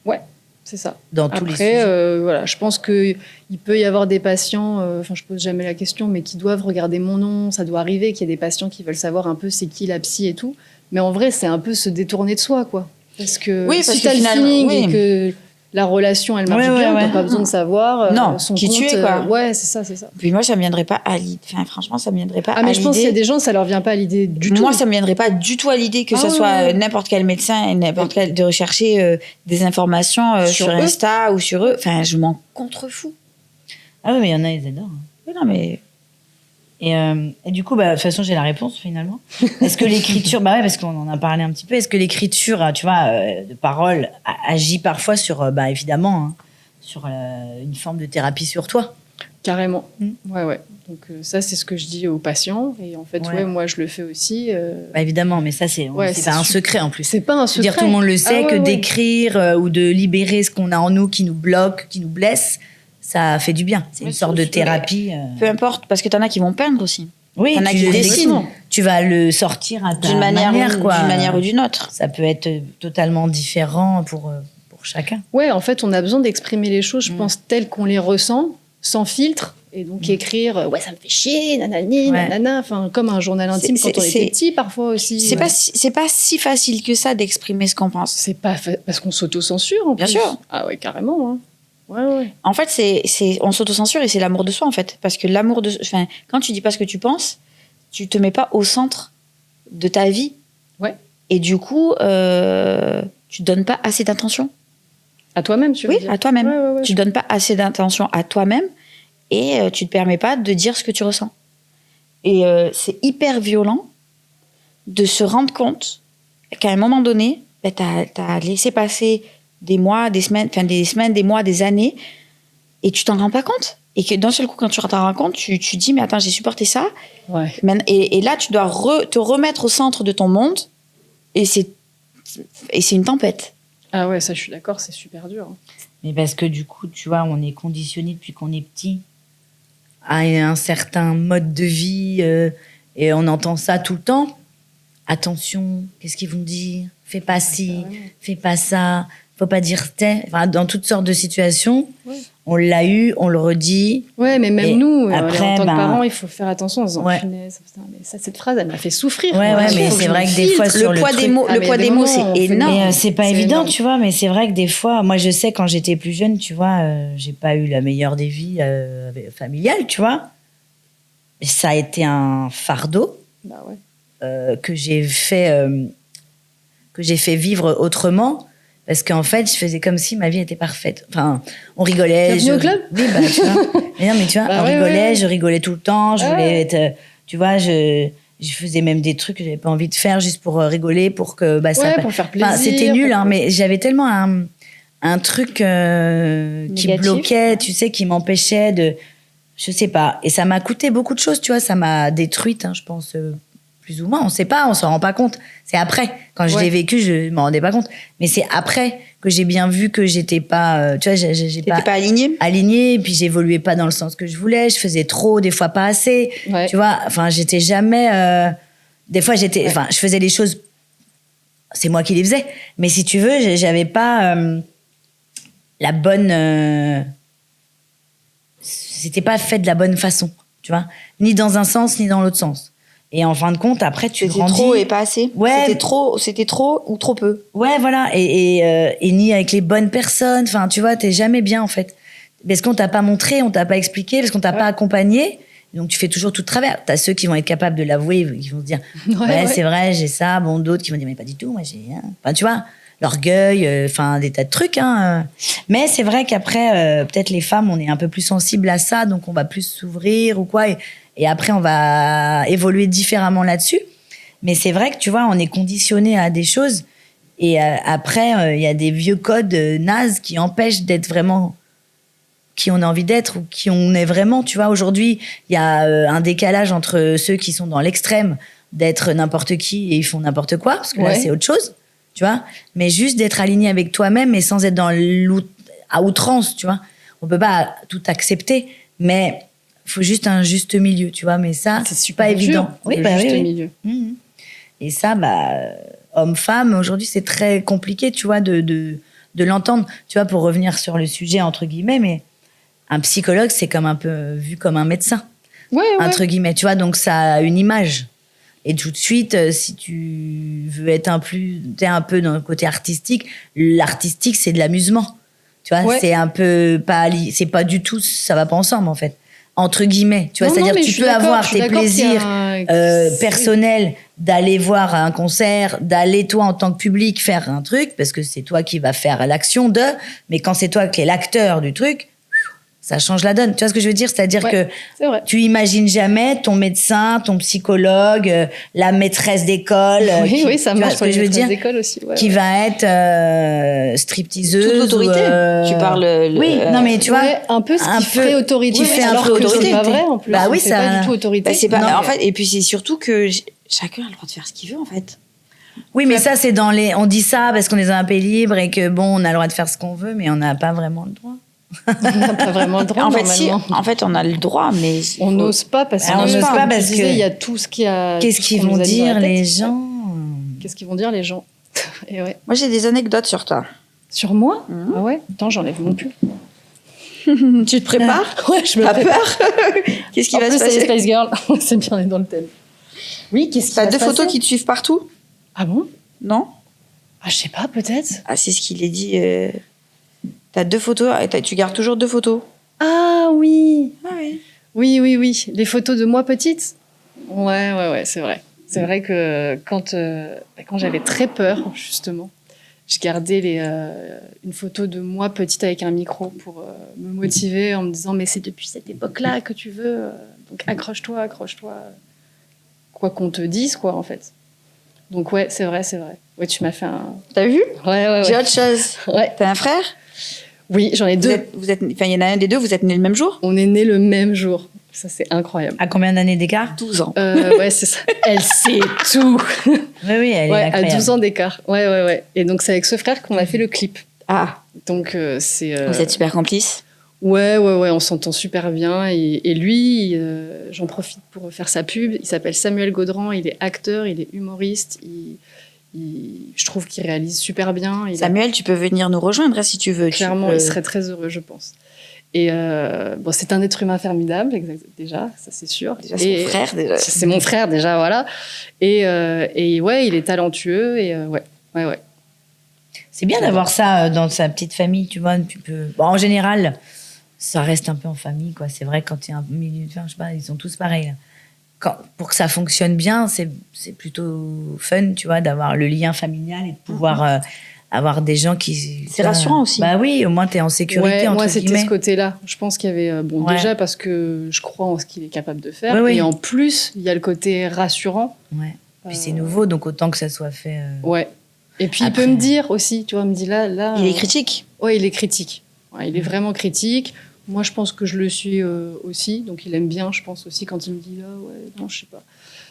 Ouais, c'est ça. Dans tous les Après, sujets. voilà, je pense qu'il peut y avoir des patients, enfin, je pose jamais la question, mais qui doivent regarder mon nom. Ça doit arriver qu'il y ait des patients qui veulent savoir un peu c'est qui la psy et tout. Mais en vrai, c'est un peu se détourner de soi, quoi. Parce que Oui, parce si que t'as le finalement, feeling oui. et que la relation, elle marche Ouais, ouais, bien, ouais. t'as pas besoin de savoir Non, son qui compte. tu es, quoi. Ouais, c'est ça, c'est ça. Puis moi, ça me viendrait pas à l'idée. Enfin, franchement, ça me viendrait pas Ah, à mais je pense qu'il y a l'idée. des gens, ça leur vient pas à l'idée du tout. Moi, ça me viendrait pas du tout à l'idée que Ah ce ouais, soit ouais. n'importe quel médecin et n'importe quel de rechercher des informations Sur sur eux. Insta ou sur eux. Enfin, je m'en contrefous. Ah oui, mais il y en a, ils adorent. Oui, non, mais Et du coup, bah, de toute façon, j'ai la réponse finalement. Est-ce que l'écriture, bah ouais, parce qu'on en a parlé un petit peu, est-ce que l'écriture, tu vois, de parole agit parfois sur, bah évidemment, hein, sur une forme de thérapie sur toi? Carrément. Mm. Ouais, ouais. Donc ça, c'est ce que je dis aux patients. Et en fait, Ouais. ouais, moi, je le fais aussi. Bah évidemment, mais ça, c'est Ouais, c'est c'est pas un su- secret en plus. C'est pas un Je veux secret. dire, tout le monde le sait Ah ouais, que ouais. d'écrire ou de libérer ce qu'on a en nous qui nous bloque, qui nous blesse, ça fait du bien. C'est Ouais, une sorte de c'est- thérapie. peu importe, parce que t'en as qui vont peindre aussi. Oui, T'en as tu qui le dessinent. dessines. Tu vas le sortir à ta D'une manière, quoi. d'une manière ou d'une autre. Ça peut être totalement différent pour chacun. Ouais, en fait, on a besoin d'exprimer les choses, je Mm. pense, telles qu'on les ressent, sans filtre. Et donc écrire, ouais, ça me fait chier, nanani, Ouais. nanana. Enfin, comme un journal intime C'est- quand on c'est- était petit, parfois aussi. C'est Ouais. pas si facile que ça d'exprimer ce qu'on pense. C'est pas parce qu'on s'auto-censure, en Bien plus. sûr. Ah ouais, carrément. Hein. Ouais, ouais. En fait, on s'autocensure et c'est l'amour de soi, en fait. Parce que enfin, quand tu dis pas ce que tu penses, tu te mets pas au centre de ta vie. Ouais. Et du coup, tu donnes pas assez d'attention. À toi-même, tu veux Oui, dire. à toi-même. Ouais, ouais, ouais, Tu donnes pas assez d'attention à toi-même et tu te permets pas de dire ce que tu ressens. Et c'est hyper violent de se rendre compte qu'à un moment donné, ben, t'as laissé passer des mois, des semaines, des mois, des années, et tu t'en rends pas compte. Et que d'un seul coup, quand tu t'en rends compte, tu dis, mais attends, j'ai supporté ça. Ouais. Et là, tu dois te remettre au centre de ton monde, et c'est une tempête. Ah ouais, ça, je suis d'accord, c'est super dur. Hein. Mais parce que du coup, tu vois, on est conditionné depuis qu'on est petit à un certain mode de vie et on entend ça tout le temps. Attention, qu'est-ce qu'ils vont dire? Fais pas ci, fais pas ça, faut pas dire t'es. Enfin, dans toutes sortes de situations, Ouais. on l'a eu, on le redit. Ouais, mais même Et nous, après, en tant que ben- parents, il faut faire attention en se disant, Ouais. punaise, putain, mais ça, cette phrase, elle m'a fait souffrir. Ouais, moi. ouais, Il mais faut c'est je vrai me que des fois, filtre. sur Le poids truc- des mots, Ah, le mais il y poids a des des mots, moments, c'est on fait énorme. Mais c'est pas C'est évident, énorme. tu vois, mais c'est vrai que des fois, moi je sais quand j'étais plus jeune, tu vois, j'ai pas eu la meilleure des vies familiales, tu vois. Et ça a été un fardeau Bah ouais. que j'ai fait vivre autrement parce qu'en fait, je faisais comme si ma vie était parfaite. Enfin, on rigolait. Bienvenue au club. Oui, bah tu vois. Mais non, mais tu vois, Bah on ouais, rigolait, ouais. je rigolais tout le temps, je Ouais. voulais être, tu vois, je faisais même des trucs que j'avais pas envie de faire juste pour rigoler, pour que bah, ça. Ouais, pour faire plaisir. Enfin, c'était nul, pour- hein, mais j'avais tellement un truc qui Négatif. bloquait, tu sais, qui m'empêchait de. Je sais pas. Et ça m'a coûté beaucoup de choses, tu vois. Ça m'a détruite, hein, je pense, plus ou moins. On sait pas, on s'en rend pas compte. C'est après. Quand je Ouais. l'ai vécu, je m'en rendais pas compte. Mais c'est après que j'ai bien vu que j'étais pas. Tu vois, j'ai T'étais pas aligné. alignée. Et puis j'évoluais pas dans le sens que je voulais. Je faisais trop, des fois pas assez. Ouais. Tu vois, enfin, j'étais jamais. Des fois, j'étais. Ouais. Enfin, je faisais les choses. C'est moi qui les faisais. Mais si tu veux, j'avais pas la bonne. C'était pas fait de la bonne façon, tu vois. Ni dans un sens, ni dans l'autre sens. Et en fin de compte, après, tu C'était grandis. trop et pas assez. Ouais. C'était trop ou trop peu. Ouais, voilà. Et ni avec les bonnes personnes. Enfin, tu vois, t'es jamais bien, en fait. Parce qu'on t'a pas montré, on t'a pas expliqué, parce qu'on t'a pas accompagné. Donc, tu fais toujours tout de travers. T'as ceux qui vont être capables de l'avouer, qui vont se dire, c'est vrai, j'ai ça. Bon, d'autres qui vont dire, mais pas du tout, moi, j'ai rien. Enfin, tu vois, l'orgueil, enfin, des tas de trucs, hein. Mais c'est vrai qu'après, peut-être les femmes, on est un peu plus sensibles à ça, donc on va plus s'ouvrir ou quoi. Et après, on va évoluer différemment là-dessus. Mais c'est vrai que, tu vois, on est conditionné à des choses. Et après, il y a des vieux codes nazes qui empêchent d'être vraiment qui on a envie d'être ou qui on est vraiment. Tu vois, aujourd'hui, il y a un décalage entre ceux qui sont dans l'extrême d'être n'importe qui et ils font n'importe quoi, parce que là, c'est autre chose, tu vois. Mais juste d'être aligné avec toi-même et sans être dans à outrance, tu vois. On peut pas tout accepter, mais il faut juste un juste milieu, tu vois. Mais ça, c'est pas évident. Oui, le juste milieu. Et ça, homme-femme, aujourd'hui, c'est très compliqué, tu vois, de l'entendre. Tu vois, pour revenir sur le sujet, entre guillemets, mais un psychologue, c'est comme un peu vu comme un médecin, entre guillemets, tu vois, donc ça a une image. Et tout de suite, si tu veux être t'es un peu dans le côté artistique, l'artistique, c'est de l'amusement, tu vois, c'est un peu c'est pas du tout, ça va pas ensemble en fait, entre guillemets, tu vois, c'est-à-dire que tu peux avoir tes plaisirs personnels d'aller voir un concert, d'aller toi en tant que public faire un truc, parce que c'est toi qui vas faire l'action mais quand c'est toi qui es l'acteur du truc, ça change la donne. Tu vois ce que je veux dire? C'est-à-dire que tu imagines jamais ton médecin, ton psychologue, la maîtresse d'école. Oui, ça marche. Ce que je veux dire, aussi. Qui va être stripteaseuse. Toute l'autorité. Tu parles. Oui, non mais tu vois, un peu ce qui ferait autorité. Qui fait un peu autorité. C'est pas vrai en plus. Bah oui, c'est pas du tout autorité. C'est pas. En fait, et puis c'est surtout que chacun a le droit de faire ce qu'il veut en fait. Oui, mais ça c'est on dit ça parce qu'on est dans un pays libre et que bon, on a le droit de faire ce qu'on veut, mais on n'a pas vraiment le droit. On n'a pas vraiment le droit. En fait, on a le droit, mais on n'ose pas parce que il y a tout ce qui a. Qu'est-ce qu'ils vont dire les gens? Qu'est-ce qu'ils vont dire les gens? Et Moi, j'ai des anecdotes sur toi. Sur moi? Ah ouais. Attends, j'enlève mon pull. Tu te prépares? Ouais, je me prépare. Qu'est-ce qui va se passer? C'est Spice Girl. C'est bien, on est dans le thème. Oui, qu'est-ce qui va se passer? T'as 2 photos qui te suivent partout? Ah bon? Non? Ah, je sais pas, peut-être. Ah, c'est ce qu'il est dit. T'as 2 photos, tu gardes toujours 2 photos. Ah oui. Ah oui. Oui. Les photos de moi petite. Ouais, c'est vrai. C'est vrai que quand j'avais très peur, justement, je gardais une photo de moi petite avec un micro pour me motiver en me disant mais c'est depuis cette époque-là que tu veux, donc accroche-toi, quoi qu'on te dise, quoi, en fait. Donc ouais, c'est vrai. Ouais, tu m'as fait un... T'as vu? Ouais. J'ai autre chose. Ouais. T'as un frère? Oui, j'en ai 2. Il y en a un des 2, vous êtes nés le même jour? On est nés le même jour. Ça, c'est incroyable. À combien d'années d'écart? 12 ans. Ouais, c'est ça. Elle sait tout. Oui, elle est incroyable. À 12 ans d'écart. Ouais. Et donc, c'est avec ce frère qu'on a fait le clip. Ah. Donc, c'est... Vous êtes super complices? Ouais, on s'entend super bien. Et lui, j'en profite pour faire sa pub. Il s'appelle Samuel Gaudran, il est acteur, il est humoriste, je trouve qu'il réalise super bien. Samuel, tu peux venir nous rejoindre si tu veux. Clairement, il serait très heureux, je pense. Et c'est un être humain formidable, déjà, ça c'est sûr. Déjà, c'est mon frère, déjà. C'est mon frère, déjà, voilà. Et ouais, il est talentueux, et ouais. C'est bien d'avoir ça dans sa petite famille, tu vois. En général, ça reste un peu en famille, quoi. C'est vrai, quand il y a un milieu, je sais pas, ils sont tous pareils. Pour que ça fonctionne bien, c'est plutôt fun, tu vois, d'avoir le lien familial et de pouvoir avoir des gens qui... C'est rassurant aussi. Bah oui, au moins t'es en sécurité, entre moi, guillemets. c'était ce côté-là. Je pense qu'il y avait... déjà parce que je crois en ce qu'il est capable de faire. Oui. Et en plus, il y a le côté rassurant. Ouais. Puis c'est nouveau, donc autant que ça soit fait... Ouais. Et puis, il peut me dire aussi, tu vois, il me dit là... Il est critique. Ouais, il est critique. Ouais, il est vraiment critique. Moi, je pense que je le suis aussi. Donc, il aime bien, je pense aussi, quand il me dit là, ouais, non, je sais pas.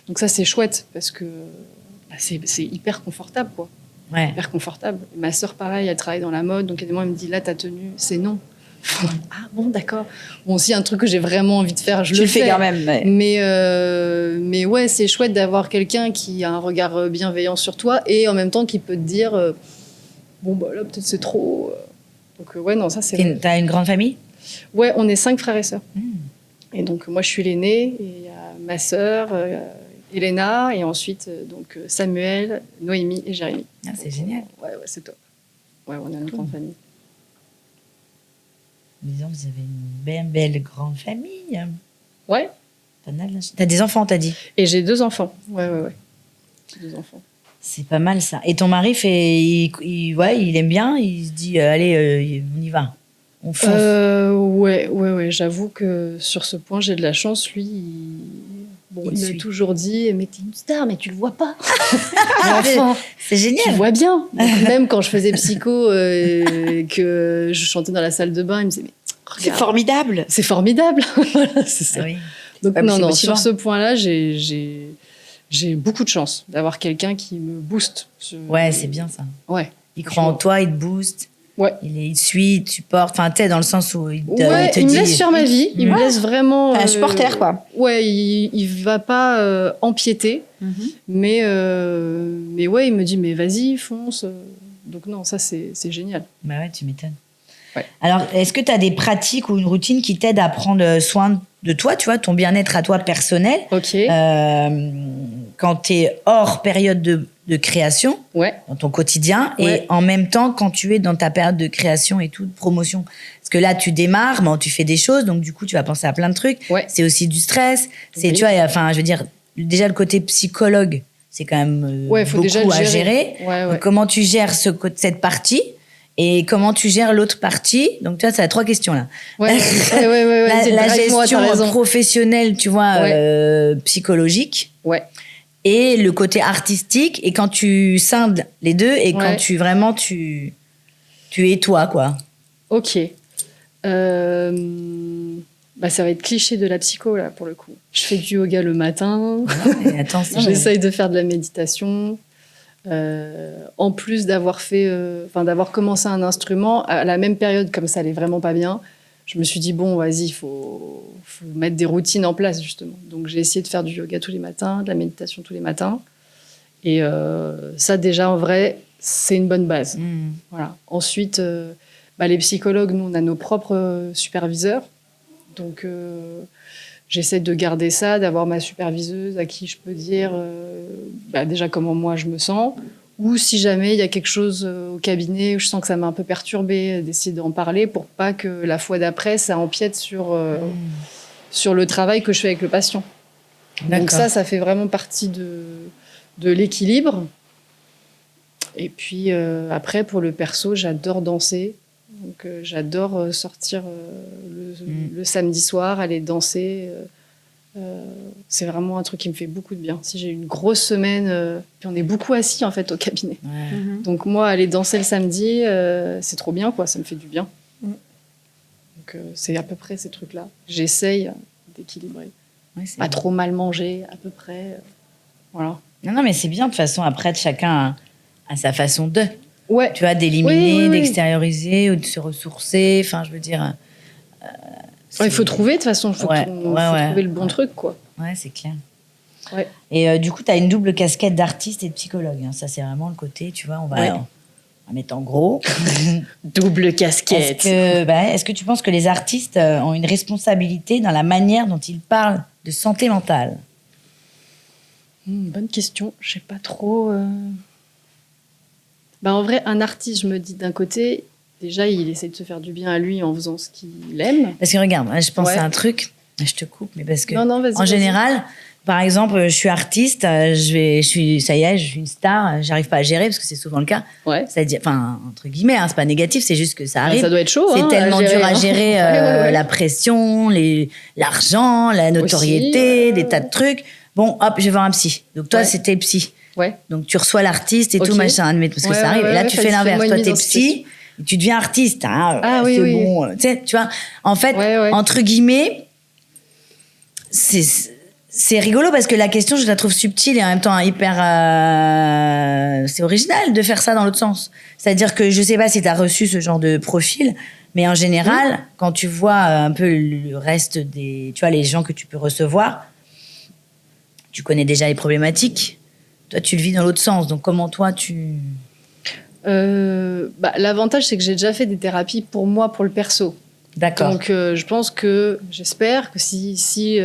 Donc, ça, c'est chouette parce que c'est hyper confortable, quoi. Ouais. Hyper confortable. Et ma sœur, pareil, elle travaille dans la mode. Donc, à des moments, elle me dit là, ta tenue, c'est non. Ah bon, d'accord. Bon, aussi, un truc que j'ai vraiment envie de faire, je le fais quand même. Mais ouais, c'est chouette d'avoir quelqu'un qui a un regard bienveillant sur toi et en même temps qui peut te dire bon, bah là, peut-être c'est trop. Donc, ouais, non, ça, c'est. T'as une grande famille? Ouais, on est 5 frères et sœurs. Et donc, moi, je suis l'aînée, et il y a ma sœur, Elena, et ensuite, donc, Samuel, Noémie et Jérémy. Ah, c'est génial. Ouais, c'est top. Ouais, on a une grande famille. Disons, vous avez une bien belle grande famille. Ouais. T'as des enfants, t'as dit? Et j'ai 2 enfants. Ouais. J'ai 2 enfants. C'est pas mal ça. Et ton mari il aime bien, il se dit allez, on y va, on fonce. Ouais. J'avoue que sur ce point, j'ai de la chance. Lui, il m'a toujours dit, mais t'es une star, mais tu le vois pas. Enfin, c'est génial. tu le vois bien. Donc, même quand je faisais psycho, que je chantais dans la salle de bain, il me disait, mais regarde, C'est formidable. c'est formidable. Voilà, c'est ça. Ah oui. Donc Ouais, mais c'est non, motivant. sur ce point-là, j'ai beaucoup de chance d'avoir quelqu'un qui me booste. Ouais, c'est bien ça. Ouais. Il croit en toi, il te booste. Ouais. Il te suit, il te supporte. Enfin, tu sais, dans le sens où il te Il me dit. laisse sur ma vie. Il me laisse vraiment. Un supporter, quoi. Ouais, il va pas empiéter, mais ouais, il me dit mais vas-y, fonce. Donc non, ça c'est génial. Bah ouais, tu m'étonnes. Ouais. Alors, est-ce que tu as des pratiques ou une routine qui t'aide à prendre soin de toi, tu vois, ton bien-être à toi personnel, Ok. quand tu es hors période de création, Ouais. dans ton quotidien, Ouais. et en même temps quand tu es dans ta période de création et tout, de promotion? Parce que là, tu démarres, bon, tu fais des choses, donc du coup, tu vas penser à plein de trucs. Ouais. C'est aussi du stress. C'est, Oui. tu vois, enfin, je veux dire, déjà le côté psychologue, c'est quand même Ouais, faut beaucoup déjà le à gérer. gérer. Ouais. Donc, comment tu gères cette partie et comment tu gères l'autre partie? Donc, tu vois, ça a 3 questions là. Ouais. La Direct-moi, gestion t'as raison. professionnelle, tu vois, Ouais. psychologique, Ouais. et le côté artistique. Et quand tu scindes les deux et quand Ouais. tu vraiment tu es toi, quoi. Ok. Ça va être cliché de la psycho là pour le coup. Je fais du yoga le matin. Et attends, c'est J'essaye de faire de la méditation. En plus d'avoir d'avoir commencé un instrument à la même période, comme ça allait vraiment pas bien, je me suis dit bon, vas-y, il faut mettre des routines en place justement. Donc j'ai essayé de faire du yoga tous les matins, de la méditation tous les matins. Et ça déjà en vrai, c'est une bonne base. Voilà. Ensuite, les psychologues, nous on a nos propres superviseurs. Donc j'essaie de garder ça, d'avoir ma superviseuse à qui je peux dire déjà comment moi je me sens, ou si jamais il y a quelque chose au cabinet où je sens que ça m'a un peu perturbée, d'essayer d'en parler pour pas que la fois d'après ça empiète sur le travail que je fais avec le patient. Donc ça fait vraiment partie de l'équilibre. Et puis après pour le perso, j'adore danser. Donc j'adore sortir le samedi soir, aller danser. C'est vraiment un truc qui me fait beaucoup de bien. Si j'ai une grosse semaine, puis on est beaucoup assis en fait au cabinet. Ouais. Donc moi, aller danser le samedi, c'est trop bien, quoi. Ça me fait du bien. Donc c'est à peu près ces trucs-là. J'essaye d'équilibrer. Ouais, pas trop mal manger, à peu près. Voilà. Non, mais c'est bien de toute façon. Après, chacun a sa façon de. Ouais. Tu vois, d'éliminer, Oui. d'extérioriser ou de se ressourcer. Enfin, je veux dire. Il faut trouver, de toute façon. Il faut trouver le bon truc, quoi. Ouais, c'est clair. Ouais. Et du coup, tu as une double casquette d'artiste et de psychologue. Hein. Ça, c'est vraiment le côté, tu vois, on va mettre en gros. Double casquette. Est-ce que tu penses que les artistes ont une responsabilité dans la manière dont ils parlent de santé mentale? Bonne question. Je sais pas trop. En vrai, un artiste, je me dis d'un côté, déjà, il essaie de se faire du bien à lui en faisant ce qu'il aime. Parce que regarde, je pense à un truc. Je te coupe, mais parce que en général, par exemple, je suis artiste, je suis une star, j'arrive pas à gérer parce que c'est souvent le cas. Ouais. C'est-à-dire, enfin, entre guillemets, c'est pas négatif, c'est juste que ça arrive. Ça doit être chaud. C'est tellement dur à gérer Ouais. la pression, l'argent, la notoriété, des tas de trucs. Bon, hop, je vais voir un psy. Donc toi, c'était psy. Ouais. Donc tu reçois l'artiste et tout machin, mais parce que ça arrive. Et là, tu fais l'inverse. Toi, t'es psy, et tu deviens artiste. Hein, c'est bon. Tu vois, en fait, entre guillemets, c'est rigolo parce que la question, je la trouve subtile et en même temps hyper... c'est original de faire ça dans l'autre sens. C'est-à-dire que je sais pas si tu as reçu ce genre de profil, mais en général, quand tu vois un peu le reste des... Tu vois, les gens que tu peux recevoir, tu connais déjà les problématiques. Toi, tu le vis dans l'autre sens. Donc, comment toi, tu... L'avantage, c'est que j'ai déjà fait des thérapies pour moi, pour le perso. D'accord. Donc, j'espère que si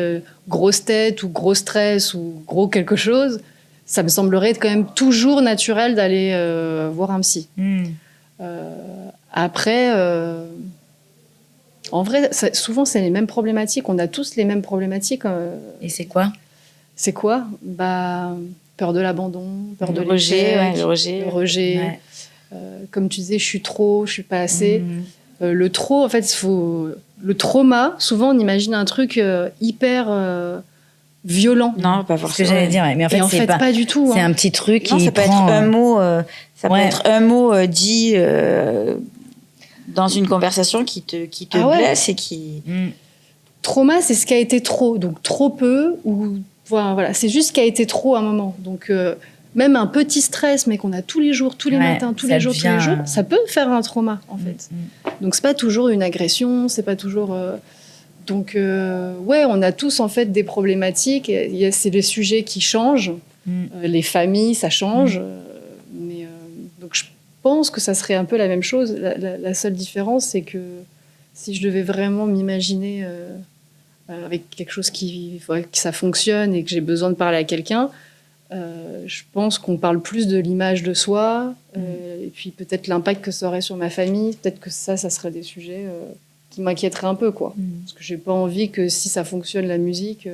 grosse tête ou gros stress ou gros quelque chose, ça me semblerait quand même toujours naturel d'aller voir un psy. Après, En vrai, souvent, c'est les mêmes problématiques. On a tous les mêmes problématiques. Et c'est quoi? C'est quoi? Peur de l'abandon, peur de Le rejet, l'échec, le rejet. le rejet. Ouais. Comme tu disais, je suis trop, je suis pas assez. Le trop, en fait, le trauma, souvent, on imagine un truc hyper violent. Non, pas C'est ce que forcément. j'allais dire, ouais. Mais en fait, Et en c'est fait, pas du tout. C'est hein. un petit truc Non, qui ça peut prend, être un mot, Ouais. dit dans une conversation qui te Ah ouais. blesse et qui. Trauma, c'est ce qui a été trop. Donc, trop peu, ou voilà, c'est juste ce qui a été trop à un moment. Donc, même un petit stress, mais qu'on a tous les jours, tous les Ouais, matins, tous ça les jours, devient- ça peut faire un trauma, en fait. Donc, c'est pas toujours une agression, c'est pas toujours. Donc, ouais, on a tous, en fait, des problématiques. C'est les sujets qui changent. Les familles, ça change. Donc, je pense que ça serait un peu la même chose. La seule différence, c'est que si je devais vraiment m'imaginer avec quelque chose que ça fonctionne et que j'ai besoin de parler à quelqu'un, je pense qu'on parle plus de l'image de soi et puis peut-être l'impact que ça aurait sur ma famille. Peut-être que ça serait des sujets qui m'inquiéteraient un peu, quoi. Parce que j'ai pas envie que si ça fonctionne, la musique,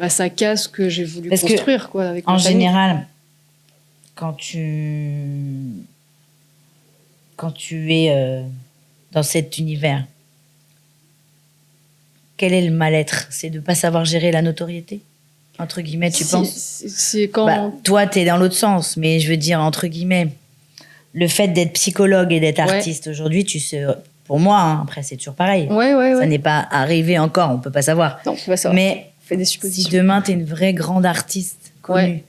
ça casse ce que j'ai voulu construire, quoi, avec ma En famille. général, quand tu es dans cet univers, quel est le mal-être? C'est de ne pas savoir gérer la notoriété, entre guillemets, tu penses? C'est quand... Toi, tu es dans l'autre sens, mais je veux dire, entre guillemets, le fait d'être psychologue et d'être artiste aujourd'hui, pour moi, hein, après c'est toujours pareil, ça n'est pas arrivé encore, on ne peut pas savoir. Non, on peut pas savoir. Mais On fait des suppositions. si demain, tu es une vraie grande artiste connue,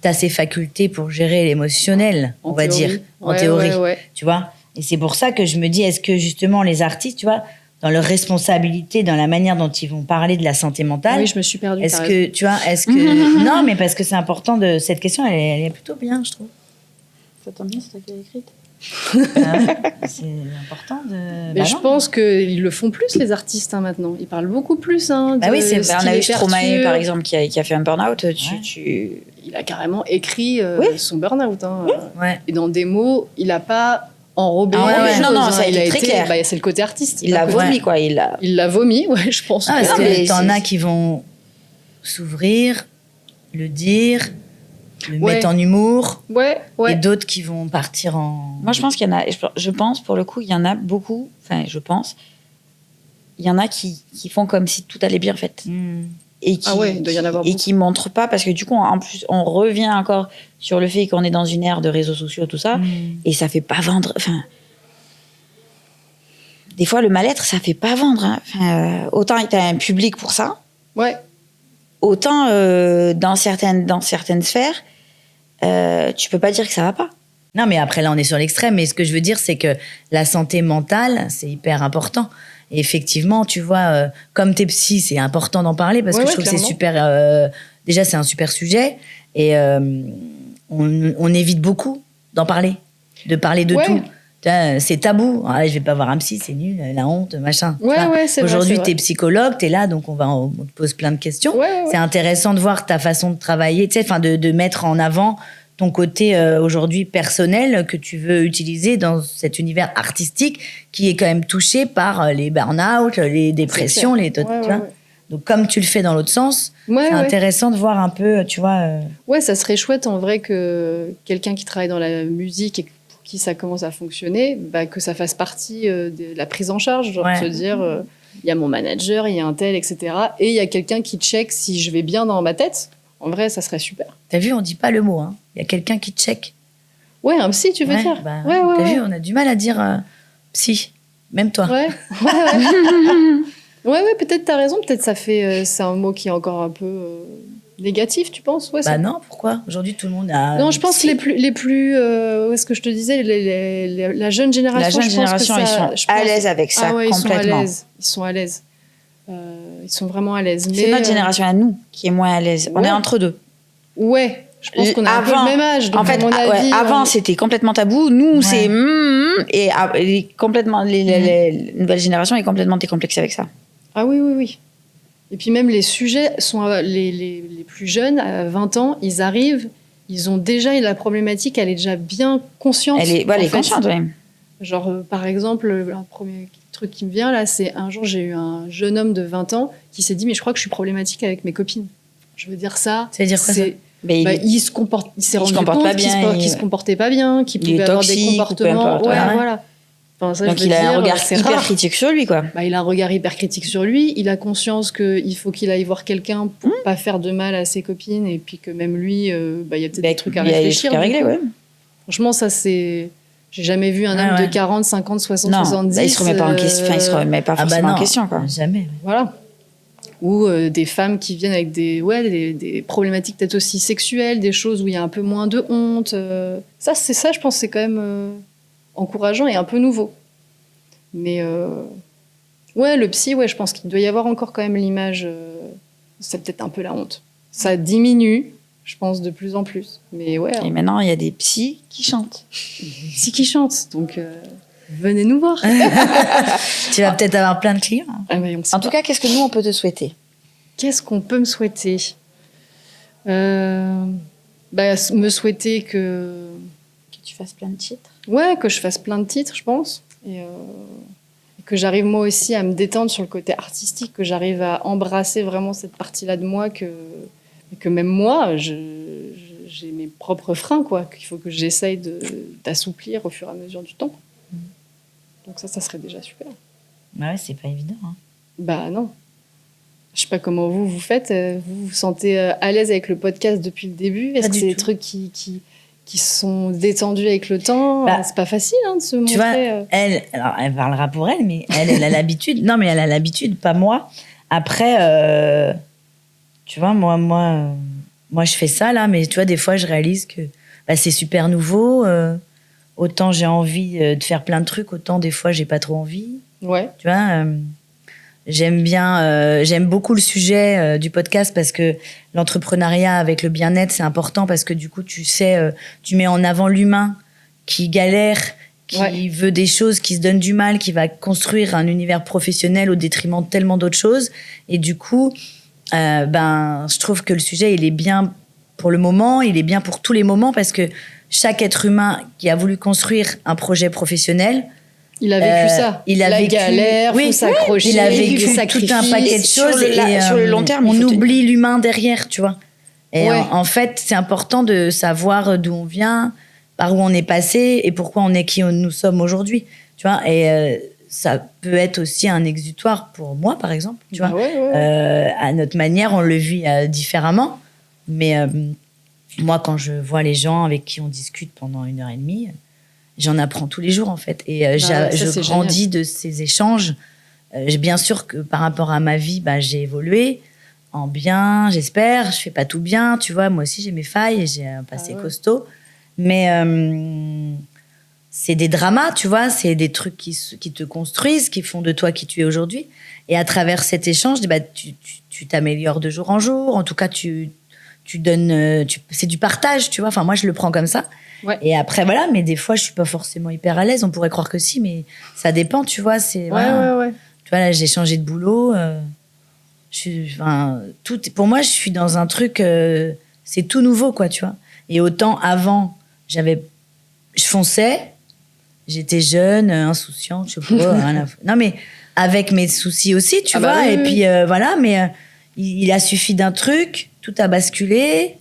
tu as ces facultés pour gérer l'émotionnel, on va dire, en théorie, tu vois. Et c'est pour ça que je me dis, est-ce que justement les artistes, tu vois, dans leur responsabilité, dans la manière dont ils vont parler de la santé mentale. Oui, je me suis perdue. Est-ce que, tu vois, non, mais parce que c'est important cette question, elle est plutôt bien, je trouve. Ça tombe bien, c'est toi qui l'as écrite. C'est important de. Mais je pense qu'ils le font plus, les artistes, hein, maintenant. Ils parlent beaucoup plus. Hein, oui, on a eu Stromae, par exemple, qui a fait un burn-out. Il a carrément écrit son burn-out. Hein. Et dans des mots, il n'a pas enrobé. Non, ça il est très clair. C'est le côté artiste. Il l'a vomi, quoi. Il l'a vomi, je pense. Parce que t'en as qui vont s'ouvrir, le dire, le mettre en humour. Et d'autres qui vont partir en... Moi, je pense qu'il y en a... Je pense, pour le coup, il y en a beaucoup... Enfin, je pense... Il y en a qui font comme si tout allait bien, en fait. Et qui, il doit y en avoir beaucoup. Et qui montrent pas, parce que du coup, en plus, on revient encore sur le fait qu'on est dans une ère de réseaux sociaux, tout ça, et ça fait pas vendre... Enfin... Des fois, le mal-être, ça fait pas vendre. Hein. Enfin, autant il y a un public pour ça. Autant, dans certaines sphères, tu peux pas dire que ça va pas. Non, mais après, là, on est sur l'extrême. Mais ce que je veux dire, c'est que la santé mentale, c'est hyper important. Et effectivement, tu vois, comme t'es psy, c'est important d'en parler parce que je trouve que c'est super... déjà, c'est un super sujet. Et on évite beaucoup d'en parler. De parler de tout. C'est tabou. Je vais pas voir un psy, c'est nul, la honte, machin. Aujourd'hui, t'es psychologue, t'es là, donc on te pose plein de questions. C'est intéressant de voir ta façon de travailler, de mettre en avant ton côté aujourd'hui personnel que tu veux utiliser dans cet univers artistique qui est quand même touché par les burn-out, les dépressions, Donc, comme tu le fais dans l'autre sens, c'est intéressant de voir un peu, tu vois... ça serait chouette en vrai que quelqu'un qui travaille dans la musique et pour qui ça commence à fonctionner, que ça fasse partie de la prise en charge, genre de se dire, il y a mon manager, il y a un tel, etc. Et il y a quelqu'un qui check si je vais bien dans ma tête. En vrai, ça serait super. T'as vu, on dit pas le mot, hein. Il y a quelqu'un qui check. Ouais, un psy, tu veux dire. T'as vu, on a du mal à dire psy, même toi. Peut-être t'as raison, peut-être c'est un mot qui est encore un peu négatif, tu penses? Non, pourquoi? Aujourd'hui, tout le monde a... Non, je pense que les plus ce que je te disais, la jeune génération... La jeune génération, ils sont à l'aise avec ça, complètement. Ils sont à l'aise. Ils sont vraiment à l'aise. C'est notre génération à nous qui est moins à l'aise. On est entre deux. Je pense qu'on a un peu le même âge. Donc en fait, avant, c'était complètement tabou. Nous, c'est... Et complètement... Les nouvelles générations est complètement décomplexée avec ça. Ah oui. Et puis même les sujets sont... Les plus jeunes, à 20 ans, ils arrivent, ils ont déjà... La problématique, elle est déjà bien consciente. Elle est consciente, oui. Genre, par exemple, le premier truc qui me vient là, c'est un jour, j'ai eu un jeune homme de 20 ans qui s'est dit, mais je crois que je suis problématique avec mes copines. Je veux dire ça. Ça veut dire quoi, ça? Il s'est rendu compte qu'il se comportait pas bien, qu'il pouvait avoir des comportements. Voilà. Enfin, ça, donc il a un regard hyper critique sur lui, quoi. Il a un regard hyper critique sur lui. Il a conscience qu'il faut qu'il aille voir quelqu'un pour pas faire de mal à ses copines, et puis que même lui, il y a peut-être des trucs à réfléchir. Il y a des trucs à régler, ouais. Franchement, ça c'est. J'ai jamais vu un homme de 40, 50, 60, non, 70. Il se remet pas en question. Enfin, il se remet pas forcément en question, quoi. Jamais. Voilà. Ou des femmes qui viennent avec des problématiques peut-être aussi sexuelles, des choses où il y a un peu moins de honte. Ça, je pense, c'est quand même encourageant et un peu nouveau. Mais le psy, je pense qu'il doit y avoir encore quand même l'image. C'est peut-être un peu la honte. Ça diminue, je pense, de plus en plus. Mais ouais. Et maintenant, il y a des psys qui chantent. Des psys qui chantent, donc venez nous voir. Tu vas peut-être avoir plein de clients. En tout cas, qu'est-ce que nous, on peut te souhaiter? Qu'est-ce qu'on peut me souhaiter? Me souhaiter que tu fasses plein de titres. Ouais, que je fasse plein de titres, je pense. Et que j'arrive moi aussi à me détendre sur le côté artistique, que j'arrive à embrasser vraiment cette partie-là de moi, que même moi, j'ai mes propres freins, quoi, qu'il faut que j'essaye d'assouplir au fur et à mesure du temps. Donc ça serait déjà super. Bah ouais, c'est pas évident. Hein. Bah non. Je sais pas comment vous faites. Vous vous sentez à l'aise avec le podcast depuis le début? Est-ce que c'est des trucs qui sont détendus avec le temps? C'est pas facile de se montrer. Tu vois, elle parlera pour elle, mais elle a l'habitude. Non, mais elle a l'habitude, pas moi. Après, tu vois, moi, je fais ça là, mais tu vois, des fois, je réalise que c'est super nouveau. Autant j'ai envie de faire plein de trucs, autant des fois, j'ai pas trop envie. Ouais. Tu vois, j'aime beaucoup le sujet du podcast parce que l'entrepreneuriat avec le bien-être, c'est important parce que du coup, tu sais, tu mets en avant l'humain qui galère, qui veut des choses, qui se donne du mal, qui va construire un univers professionnel au détriment de tellement d'autres choses. Et du coup, je trouve que le sujet, il est bien pour le moment, il est bien pour tous les moments parce que chaque être humain qui a voulu construire un projet professionnel, il a vécu ça. Il a vécu galère, faut s'accrocher, il a vécu tout un paquet de choses. Sur le long terme, on oublie l'humain derrière, tu vois. Et en fait, c'est important de savoir d'où on vient, par où on est passé et pourquoi on est qui nous sommes aujourd'hui, tu vois. Et ça peut être aussi un exutoire pour moi, par exemple, tu vois. À notre manière, on le vit différemment. Mais moi, quand je vois les gens avec qui on discute pendant 1h30, j'en apprends tous les jours, en fait. Et je grandis de ces échanges. Bien sûr que par rapport à ma vie, j'ai évolué en bien, j'espère. Je fais pas tout bien, tu vois. Moi aussi, j'ai mes failles et j'ai un passé costaud. Mais c'est des dramas, tu vois. C'est des trucs qui te construisent, qui font de toi qui tu es aujourd'hui. Et à travers cet échange, tu t'améliores de jour en jour. En tout cas, tu donnes... c'est du partage, tu vois. Enfin, moi, je le prends comme ça. Ouais. Et après, voilà, mais des fois, je suis pas forcément hyper à l'aise. On pourrait croire que si, mais ça dépend, tu vois. Tu vois, là, j'ai changé de boulot. Pour moi, je suis dans un truc... c'est tout nouveau, quoi, tu vois. Et autant, avant, je fonçais. J'étais jeune, insouciante, je sais pas. Non, mais avec mes soucis aussi, tu vois. Et puis, voilà, mais il a suffi d'un truc, tout a basculé.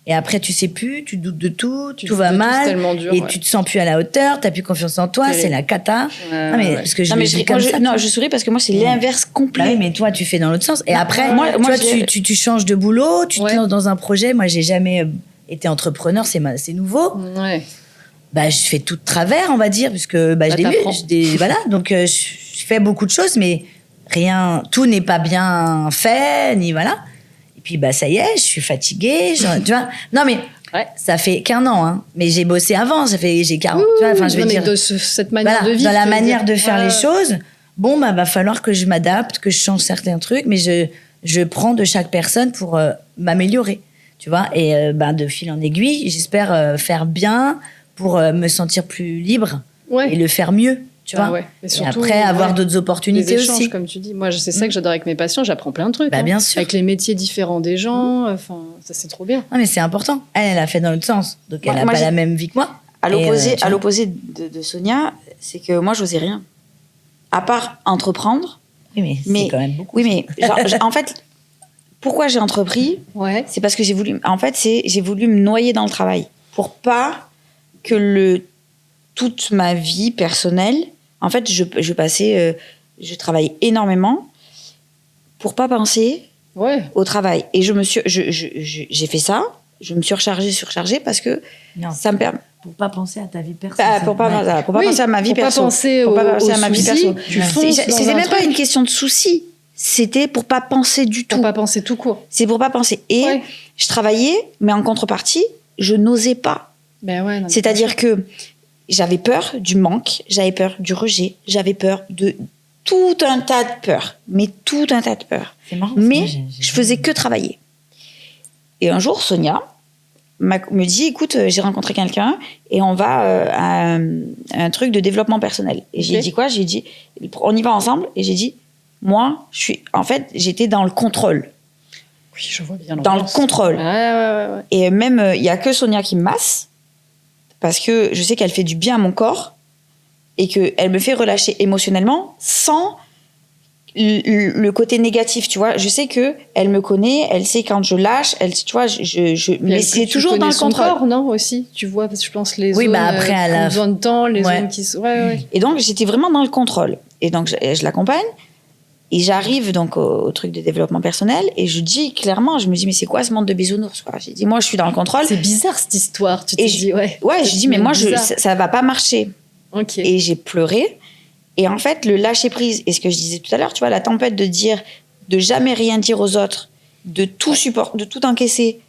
Et après, tu sais plus, tu doutes de tout, tout va mal, dur, et tu te sens plus à la hauteur, t'as plus confiance en toi, c'est la cata. Non, mais parce que je souris parce que moi, c'est l'inverse complet. Oui, mais toi, tu fais dans l'autre sens. Et après, moi, tu changes de boulot, tu te lances dans un projet. Moi, j'ai jamais été entrepreneur, c'est nouveau. Ouais. Je fais tout de travers, on va dire, puisque je l'ai vu. Voilà, donc je fais beaucoup de choses, mais tout n'est pas bien fait, ni voilà. Puis ça y est, je suis fatiguée, tu vois. Non mais ça fait qu'1 an, hein. Mais j'ai bossé avant, j'ai 40. Tu vois, enfin je veux dire de cette manière de vivre, dans la manière de faire les choses. Bon va falloir que je m'adapte, que je change certains trucs, mais je prends de chaque personne pour m'améliorer, tu vois. Et de fil en aiguille, j'espère faire bien pour me sentir plus libre et le faire mieux. Tu vois. Et surtout, après, avoir d'autres opportunités aussi. Comme tu dis. Moi, c'est ça que j'adore avec mes patients. J'apprends plein de trucs. Bien sûr. Avec les métiers différents des gens. Enfin, ça, c'est trop bien. Non, mais c'est important. Elle a fait dans l'autre sens. Donc, elle n'a pas la même vie que moi. À l'opposé de Sonia, c'est que moi, j'osais rien. À part entreprendre. Oui, mais c'est quand même beaucoup. Oui, mais en fait, pourquoi j'ai entrepris? Ouais. C'est parce que j'ai voulu me noyer dans le travail. Pour pas que toute ma vie personnelle, en fait, je travaillais énormément pour pas penser au travail. Et j'ai fait ça. Je me suis surchargée parce que ça me permet. Pour pas penser à ta vie personnelle. Pour pas penser à ma vie perso. Pour pas penser à ma vie perso. C'était même pas une question de souci. C'était pour pas penser du tout. Pour pas penser tout court. C'est pour pas penser. Et je travaillais, mais en contrepartie, je n'osais pas. Ben ouais, c'est-à-dire que j'avais peur du manque, j'avais peur du rejet, j'avais peur de tout un tas de peurs. Mais tout un tas de peurs. C'est marrant. Mais je faisais que travailler. Et un jour, Sonia me dit, écoute, j'ai rencontré quelqu'un et on va à un truc de développement personnel. Et j'ai dit quoi? J'ai dit, on y va ensemble. Et j'ai dit, moi, j'étais dans le contrôle. Oui, je vois bien. Dans le contrôle. Ouais. Et même, il n'y a que Sonia qui me masse parce que je sais qu'elle fait du bien à mon corps et qu'elle me fait relâcher émotionnellement sans le côté négatif, tu vois. Je sais qu'elle me connaît, elle sait quand je lâche, tu vois, mais c'est toujours dans le contrôle. Corps, non, aussi, tu vois, parce que je pense les zones après, qui ont besoin de temps, les zones qui... Ouais. Et donc, j'étais vraiment dans le contrôle. Et donc, je l'accompagne. Et j'arrive donc au truc de développement personnel et je dis clairement, je me dis, mais c'est quoi ce monde de bisounours, quoi? J'ai dit, moi, je suis dans le contrôle. C'est bizarre, cette histoire, tu te dis, ouais. Ouais, je dis, mais moi, ça va pas marcher. Ok. Et j'ai pleuré. Et en fait, le lâcher prise, et ce que je disais tout à l'heure, tu vois, la tempête de jamais rien dire aux autres, de tout de tout encaisser.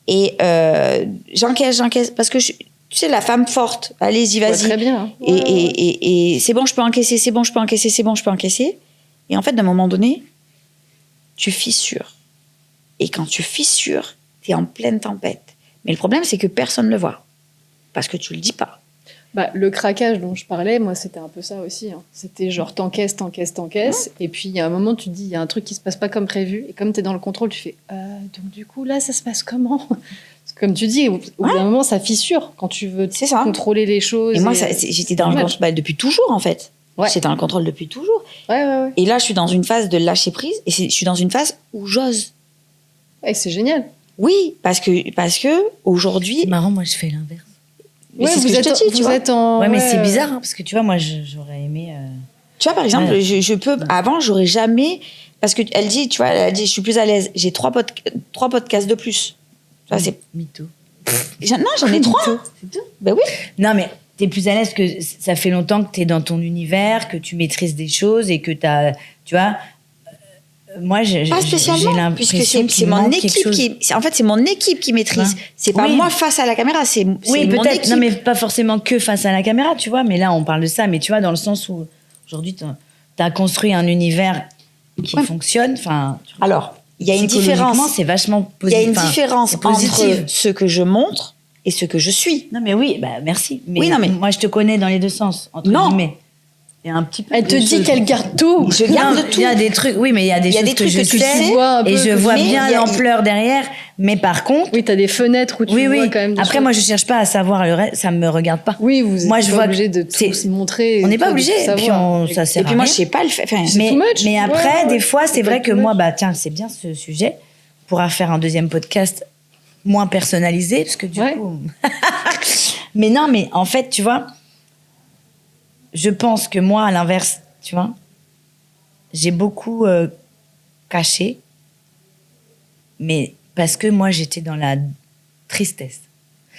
Et j'encaisse, parce que tu sais, la femme forte, allez-y, vas-y. Très bien. Et c'est bon, je peux encaisser, c'est bon, je peux encaisser, c'est bon, je peux encaisser. Et en fait, d'un moment donné, tu fissures. Et quand tu fissures, t'es en pleine tempête. Mais le problème, c'est que personne ne le voit. Parce que tu le dis pas. Bah, le craquage dont je parlais, moi, c'était un peu ça aussi. Hein. C'était genre t'encaisses. Et puis, il y a un moment, tu te dis, il y a un truc qui se passe pas comme prévu. Et comme tu es dans le contrôle, tu fais, donc du coup, là, ça se passe comment? Parce que, comme tu dis, au bout d'un moment, ça fissure quand tu veux contrôler les choses. Et moi, j'étais dans le contrôle depuis toujours, en fait. Ouais. J'étais dans le contrôle depuis toujours. Ouais. Et là, je suis dans une phase de lâcher prise. Et je suis dans une phase où j'ose. Ouais, c'est génial. Oui, parce que aujourd'hui... C'est marrant, moi, je fais l'inverse. Ouais, c'est ce que je te dis, tu vois. Ouais, mais c'est bizarre, hein, parce que tu vois, moi, j'aurais aimé... Tu vois, par exemple, je peux... Avant, j'aurais jamais... Parce qu'elle dit, tu vois, elle dit, je suis plus à l'aise. J'ai 3 podcasts de plus. Tu vois, c'est... Mytho. Non, j'en ai 3. C'est tout? Ben oui. Non, mais t'es plus à l'aise que ça fait longtemps que t'es dans ton univers, que tu maîtrises des choses et que t'as... Tu vois... Moi, j'ai l'impression puisque c'est mon équipe c'est mon équipe qui maîtrise. C'est pas moi face à la caméra, c'est mon équipe. Non, mais pas forcément que face à la caméra, tu vois. Mais là, on parle de ça. Mais tu vois, dans le sens où aujourd'hui, t'as construit un univers qui fonctionne. Enfin, alors, il y a une différence. C'est vachement positif. Il y a une différence entre ce que je montre et ce que je suis. Non, mais oui, bah merci. Mais oui, non, mais moi, je te connais dans les deux sens. Entre guillemets. Il y a un petit peu elle te dit qu'elle garde tout. Je garde tout. Il y a des trucs, oui, mais il y a des choses que je sais et je vois bien l'ampleur derrière. Mais par contre, oui, t'as des fenêtres où tu vois quand même. Après, moi, je cherche pas à savoir le reste, ça me regarde pas. Oui, moi, je vois obligé de tout se montrer. On n'est pas obligé. Et puis ça sert. Et puis moi, je sais pas le faire. Mais après, des fois, c'est vrai que moi, bah tiens, c'est bien ce sujet. On pourra faire un deuxième podcast moins personnalisé parce que du coup. Mais non, mais en fait, tu vois. Je pense que moi, à l'inverse, tu vois, j'ai beaucoup caché, mais parce que moi, j'étais dans la tristesse.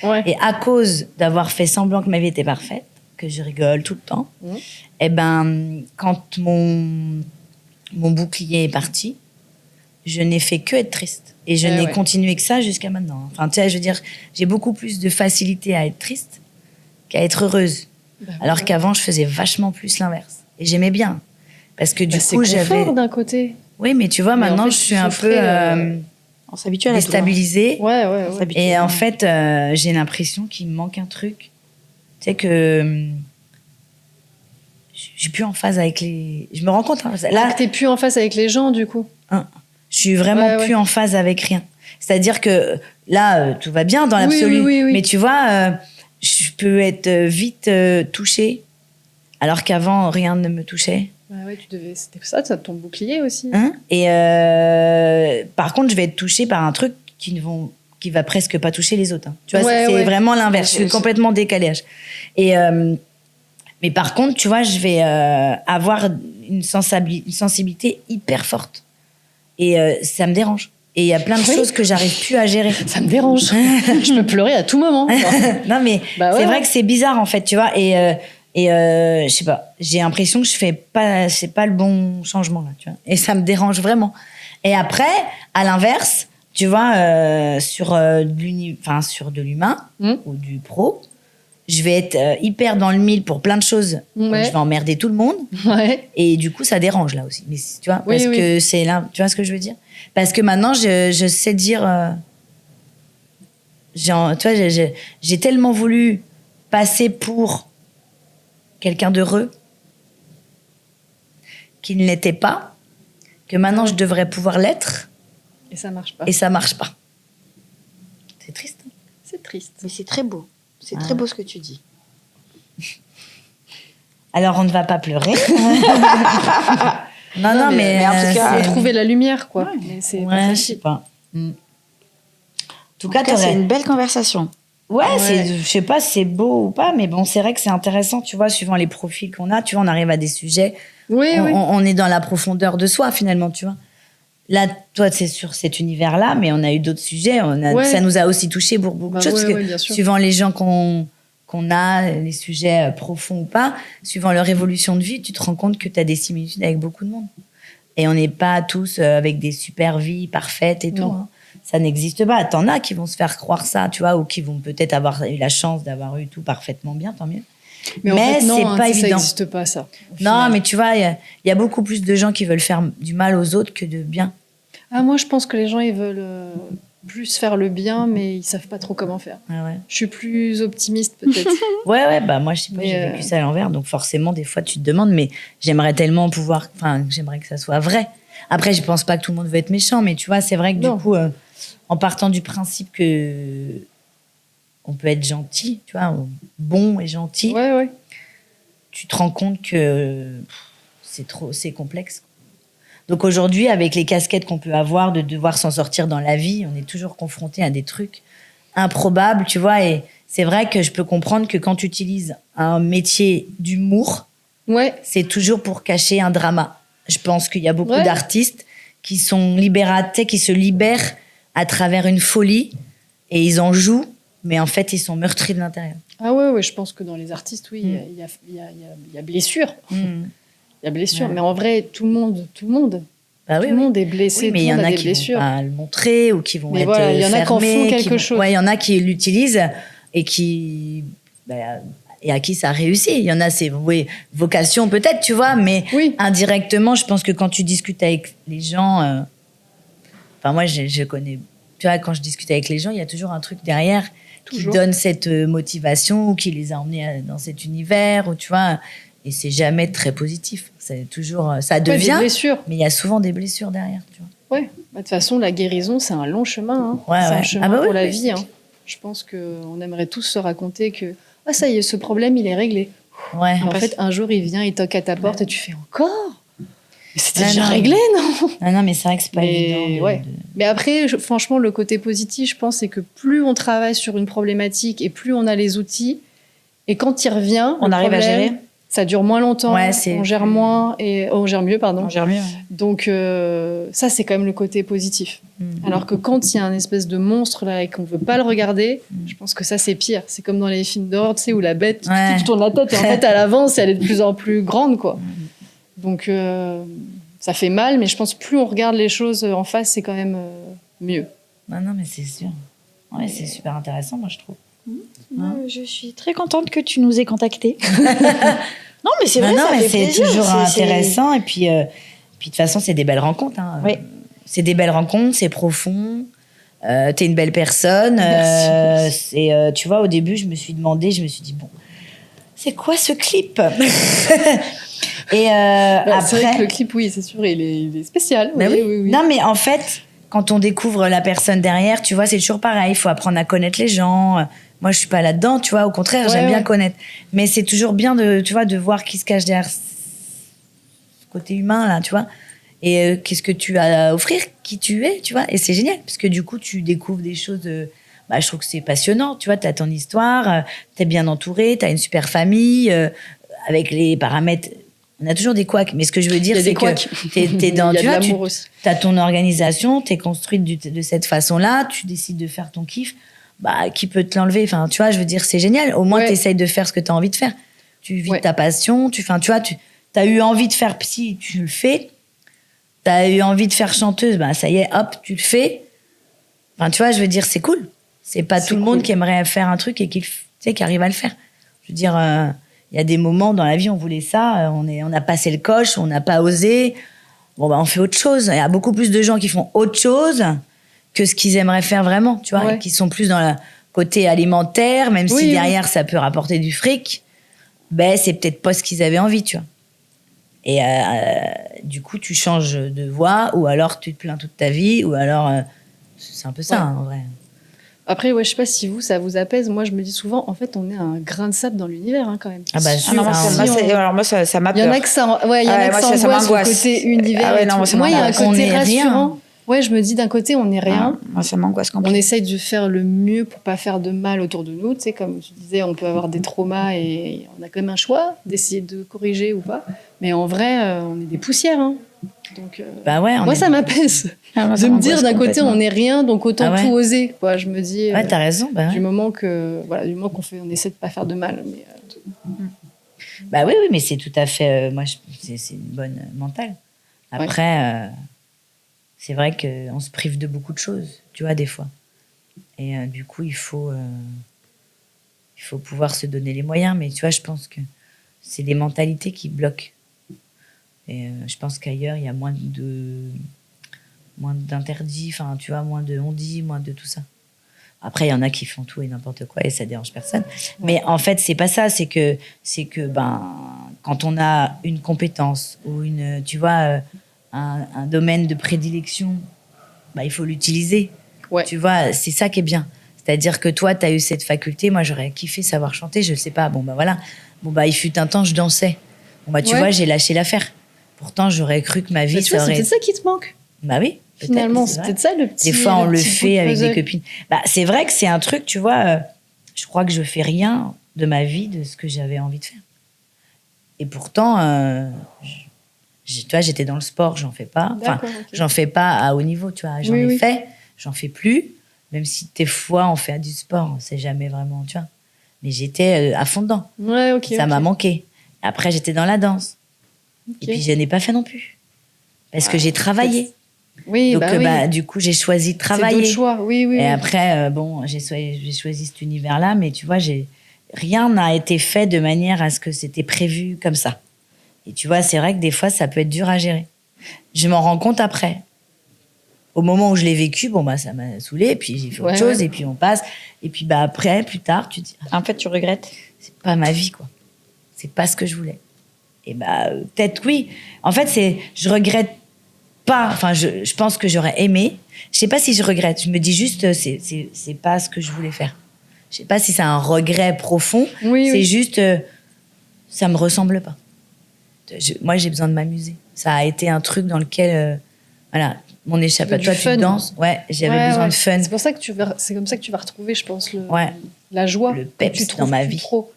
Ouais. Et à cause d'avoir fait semblant que ma vie était parfaite, que je rigole tout le temps, et ben, quand mon bouclier est parti, je n'ai fait que être triste. Et je n'ai continué que ça jusqu'à maintenant. Enfin, tu sais, je veux dire, j'ai beaucoup plus de facilité à être triste qu'à être heureuse. Alors qu'avant, je faisais vachement plus l'inverse. Et j'aimais bien. Parce que du coup, j'avais... d'un côté. Oui, mais tu vois, maintenant, je suis un peu on s'habitue à déstabilisée. Ouais. Et en fait, j'ai l'impression qu'il me manque un truc. Tu sais que... je suis plus en phase avec les... Je me rends compte. Hein, là, t'es plus en phase avec les gens, du coup. Je suis vraiment plus en phase avec rien. C'est-à-dire que là, tout va bien dans l'absolu. Oui. Mais tu vois... je peux être vite touchée alors qu'avant, rien ne me touchait. Bah ouais, c'était ça ton bouclier aussi. Hein, et par contre, je vais être touchée par un truc qui va presque pas toucher les autres. Hein. Tu vois, c'est vraiment l'inverse. Je suis complètement décalage. Et mais par contre, tu vois, je vais avoir une sensibilité hyper forte. Et ça me dérange. Et il y a plein de choses que j'arrive plus à gérer. Ça me dérange. Je peux pleurer à tout moment. Non, mais c'est vrai que c'est bizarre, en fait, tu vois. Et je sais pas, j'ai l'impression que c'est pas le bon changement, là, tu vois. Et ça me dérange vraiment. Et après, à l'inverse, tu vois, sur de l'humain ou du pro, je vais être hyper dans le mille pour plein de choses. Ouais. Je vais emmerder tout le monde. Ouais. Et du coup, ça dérange là aussi. Mais tu vois, parce que c'est là, tu vois ce que je veux dire? Parce que maintenant, je sais dire. Tu vois, j'ai tellement voulu passer pour quelqu'un d'heureux qui ne l'était pas, que maintenant je devrais pouvoir l'être. Et ça marche pas. Et ça marche pas. C'est triste. C'est triste. Mais c'est très beau. C'est très beau ce que tu dis. Alors, on ne va pas pleurer. non, mais en tout cas, trouver la lumière, quoi. Ouais, mais c'est je sais pas. En tout cas, c'est une belle conversation. Ouais, je sais pas si c'est beau ou pas, mais bon, c'est vrai que c'est intéressant, tu vois, suivant les profils qu'on a, tu vois, on arrive à des sujets. On est dans la profondeur de soi, finalement, tu vois. Là, toi, c'est sur cet univers-là, mais on a eu d'autres sujets. Ça nous a aussi touché pour beaucoup de choses. Parce que suivant les gens qu'on a, les sujets profonds ou pas, suivant leur évolution de vie, tu te rends compte que tu as des similitudes avec beaucoup de monde. Et on n'est pas tous avec des super vies parfaites et tout. Hein. Ça n'existe pas. T'en as qui vont se faire croire ça, tu vois, ou qui vont peut-être avoir eu la chance d'avoir eu tout parfaitement bien, tant mieux. Mais en fait, non, c'est pas évident. Ça n'existe pas, ça. Non, mais tu vois, il y a beaucoup plus de gens qui veulent faire du mal aux autres que de bien. Ah, moi, je pense que les gens, ils veulent plus faire le bien, mais ils savent pas trop comment faire. Ah ouais. Je suis plus optimiste, peut-être. ouais, bah moi, je sais pas, j'ai vécu ça à l'envers, donc forcément, des fois, tu te demandes, mais j'aimerais tellement j'aimerais que ça soit vrai. Après, je pense pas que tout le monde veut être méchant, mais tu vois, c'est vrai que du coup, en partant du principe que on peut être gentil, tu vois, bon et gentil, tu te rends compte que c'est complexe. Donc aujourd'hui, avec les casquettes qu'on peut avoir, de devoir s'en sortir dans la vie, on est toujours confronté à des trucs improbables, tu vois. Et c'est vrai que je peux comprendre que quand tu utilises un métier d'humour, c'est toujours pour cacher un drama. Je pense qu'il y a beaucoup d'artistes qui sont libératés, qui se libèrent à travers une folie et ils en jouent, mais en fait, ils sont meurtris de l'intérieur. Ah ouais, je pense que dans les artistes, il y a blessure. Il y a blessure, mais en vrai, tout le monde est blessé. Oui, mais il y en a qui vont pas le montrer ou qui vont être fermés. Il y en a qui en font quelque chose. Ouais, il y en a qui l'utilisent et et à qui ça réussit. Il y en a, c'est vocation peut-être, tu vois, mais indirectement, je pense que quand tu discutes avec les gens, moi, je connais, tu vois, quand je discute avec les gens, il y a toujours un truc derrière qui donne cette motivation ou qui les a emmenés dans cet univers, ou tu vois. Et c'est jamais très positif. C'est toujours, ça devient, mais il y a souvent des blessures derrière, tu vois. Ouais. De toute façon, la guérison, c'est un long chemin. Hein. C'est un chemin pour la vie. Hein. Je pense qu'on aimerait tous se raconter que ça y est, ce problème, il est réglé. Ouais. En fait, un jour, il vient, il toque à ta porte et tu fais encore. Mais c'était déjà réglé, non? Non, mais c'est vrai que c'est pas évident. Mais après, franchement, le côté positif, je pense, c'est que plus on travaille sur une problématique et plus on a les outils, et quand il revient, on arrive à gérer. Ça dure moins longtemps, on gère moins et on gère mieux, pardon. On gère mieux. Donc ça, c'est quand même le côté positif. Alors que quand il y a un espèce de monstre là et qu'on veut pas le regarder, je pense que ça c'est pire. C'est comme dans les films d'horreur, tu sais, où la bête tu tournes la tête et en fait elle avance et elle est de plus en plus grande, quoi. Donc ça fait mal, mais je pense que plus on regarde les choses en face, c'est quand même mieux. Non, mais c'est sûr. Ouais, c'est super intéressant, moi je trouve. Je suis très contente que tu nous aies contactés. Non, mais c'est vrai, c'est toujours intéressant. Et puis, de toute façon, c'est des belles rencontres. Hein. Oui. C'est des belles rencontres, c'est profond. T'es une belle personne. Merci. Tu vois, au début, je me suis dit, bon, c'est quoi ce clip? Et après... C'est vrai que le clip, oui, c'est sûr, il est spécial. Oui. Non, mais en fait, quand on découvre la personne derrière, tu vois, c'est toujours pareil. Il faut apprendre à connaître les gens. Moi, je suis pas là-dedans, tu vois. Au contraire, j'aime bien connaître. Mais c'est toujours bien de voir qui se cache derrière ce côté humain, là, tu vois. Et qu'est-ce que tu as à offrir, qui tu es, tu vois. Et c'est génial, parce que du coup, tu découvres des choses. Je trouve que c'est passionnant, tu vois. T'as ton histoire, t'es bien entouré, t'as une super famille, avec les paramètres. On a toujours des couacs, mais ce que je veux dire, c'est que t'es dans, tu vois, t'as ton organisation, t'es construite de cette façon-là, tu décides de faire ton kiff, qui peut te l'enlever? Enfin, tu vois, je veux dire, c'est génial. Au moins, t'essayes de faire ce que t'as envie de faire. Tu vis ta passion, tu vois, t'as eu envie de faire psy, tu le fais. T'as eu envie de faire chanteuse, ça y est, hop, tu le fais. Enfin, tu vois, je veux dire, c'est cool. C'est pas tout le monde qui aimerait faire un truc et qui arrive à le faire. Je veux dire, il y a des moments dans la vie, on voulait ça, on a passé le coche, on n'a pas osé. Bon, on fait autre chose. Il y a beaucoup plus de gens qui font autre chose que ce qu'ils aimeraient faire vraiment, tu vois, et qui sont plus dans le côté alimentaire, même si derrière, ça peut rapporter du fric. C'est peut-être pas ce qu'ils avaient envie, tu vois. Et du coup, tu changes de voie, ou alors tu te plains toute ta vie, ou alors... c'est un peu ça, en vrai. Après, je sais pas si ça vous apaise. Moi, je me dis souvent, en fait, on est un grain de sable dans l'univers, quand même. Ah moi, ça m'a peur. Il y en a que ça, il y en a que ça m'angoisse, le côté univers. Moi, il y a un côté rassurant. Ouais, je me dis, d'un côté, on n'est rien. Moi, ça m'angoisse complètement. On essaye de faire le mieux pour pas faire de mal autour de nous. Tu sais, comme tu disais, on peut avoir des traumas et on a quand même un choix d'essayer de corriger ou pas. Mais en vrai, on est des poussières, Donc, moi, ça m'apaise de me dire d'un côté, on n'est rien, donc autant tout oser. Quoi. Je me dis, t'as raison. Du moment qu'on essaie de pas faire de mal. Mais, oui, mais c'est tout à fait. C'est une bonne mentale. Après, c'est vrai qu'on se prive de beaucoup de choses, tu vois, des fois. Et du coup, il faut pouvoir se donner les moyens. Mais tu vois, je pense que c'est les mentalités qui bloquent. Et je pense qu'ailleurs, il y a moins d'interdits, enfin, tu vois, moins de on-dit, moins de tout ça. Après, il y en a qui font tout et n'importe quoi et ça dérange personne. Mais en fait, c'est pas ça. C'est que quand on a une compétence ou tu vois, un domaine de prédilection, il faut l'utiliser. Ouais. Tu vois, c'est ça qui est bien. C'est-à-dire que toi, tu as eu cette faculté. Moi, j'aurais kiffé savoir chanter. Je sais pas. Voilà. Il fut un temps, je dansais. Tu vois, j'ai lâché l'affaire. Pourtant, j'aurais cru que ma vie, ça aurait... C'est peut-être ça qui te manque. Oui. Finalement, c'est peut-être ça le petit... Des fois, on le fait avec des copines. C'est vrai que c'est un truc, tu vois, je crois que je fais rien de ma vie de ce que j'avais envie de faire. Et pourtant, tu vois, j'étais dans le sport, j'en fais pas. Enfin, j'en fais pas à haut niveau, tu vois. J'en ai fait, j'en fais plus. Même si des fois, on fait du sport, c'est jamais vraiment, tu vois. Mais j'étais à fond dedans. Ça m'a manqué. Après, j'étais dans la danse. Et puis, je n'ai pas fait non plus. Parce que j'ai travaillé. Donc, du coup, j'ai choisi de travailler. C'est d'autres choix, Et après, j'ai choisi cet univers-là. Mais tu vois, rien n'a été fait de manière à ce que c'était prévu comme ça. Et tu vois, c'est vrai que des fois, ça peut être dur à gérer. Je m'en rends compte après. Au moment où je l'ai vécu, ça m'a saoulée. Et puis, j'ai fait autre chose. Et puis, on passe. Et puis, après, plus tard, tu te dis... En fait, tu regrettes. C'est pas ma vie, quoi. C'est pas ce que je voulais. Et peut-être oui. En fait, je regrette pas. Enfin, je pense que j'aurais aimé. Je sais pas si je regrette. Je me dis juste, c'est pas ce que je voulais faire. Je sais pas si c'est un regret profond. C'est juste, ça me ressemble pas. Moi, j'ai besoin de m'amuser. Ça a été un truc dans lequel, mon échappatoire, tu danses. Ouais, j'avais besoin de fun. C'est pour ça que c'est comme ça que tu vas retrouver, je pense, la joie. Le peps dans ma vie. Trop.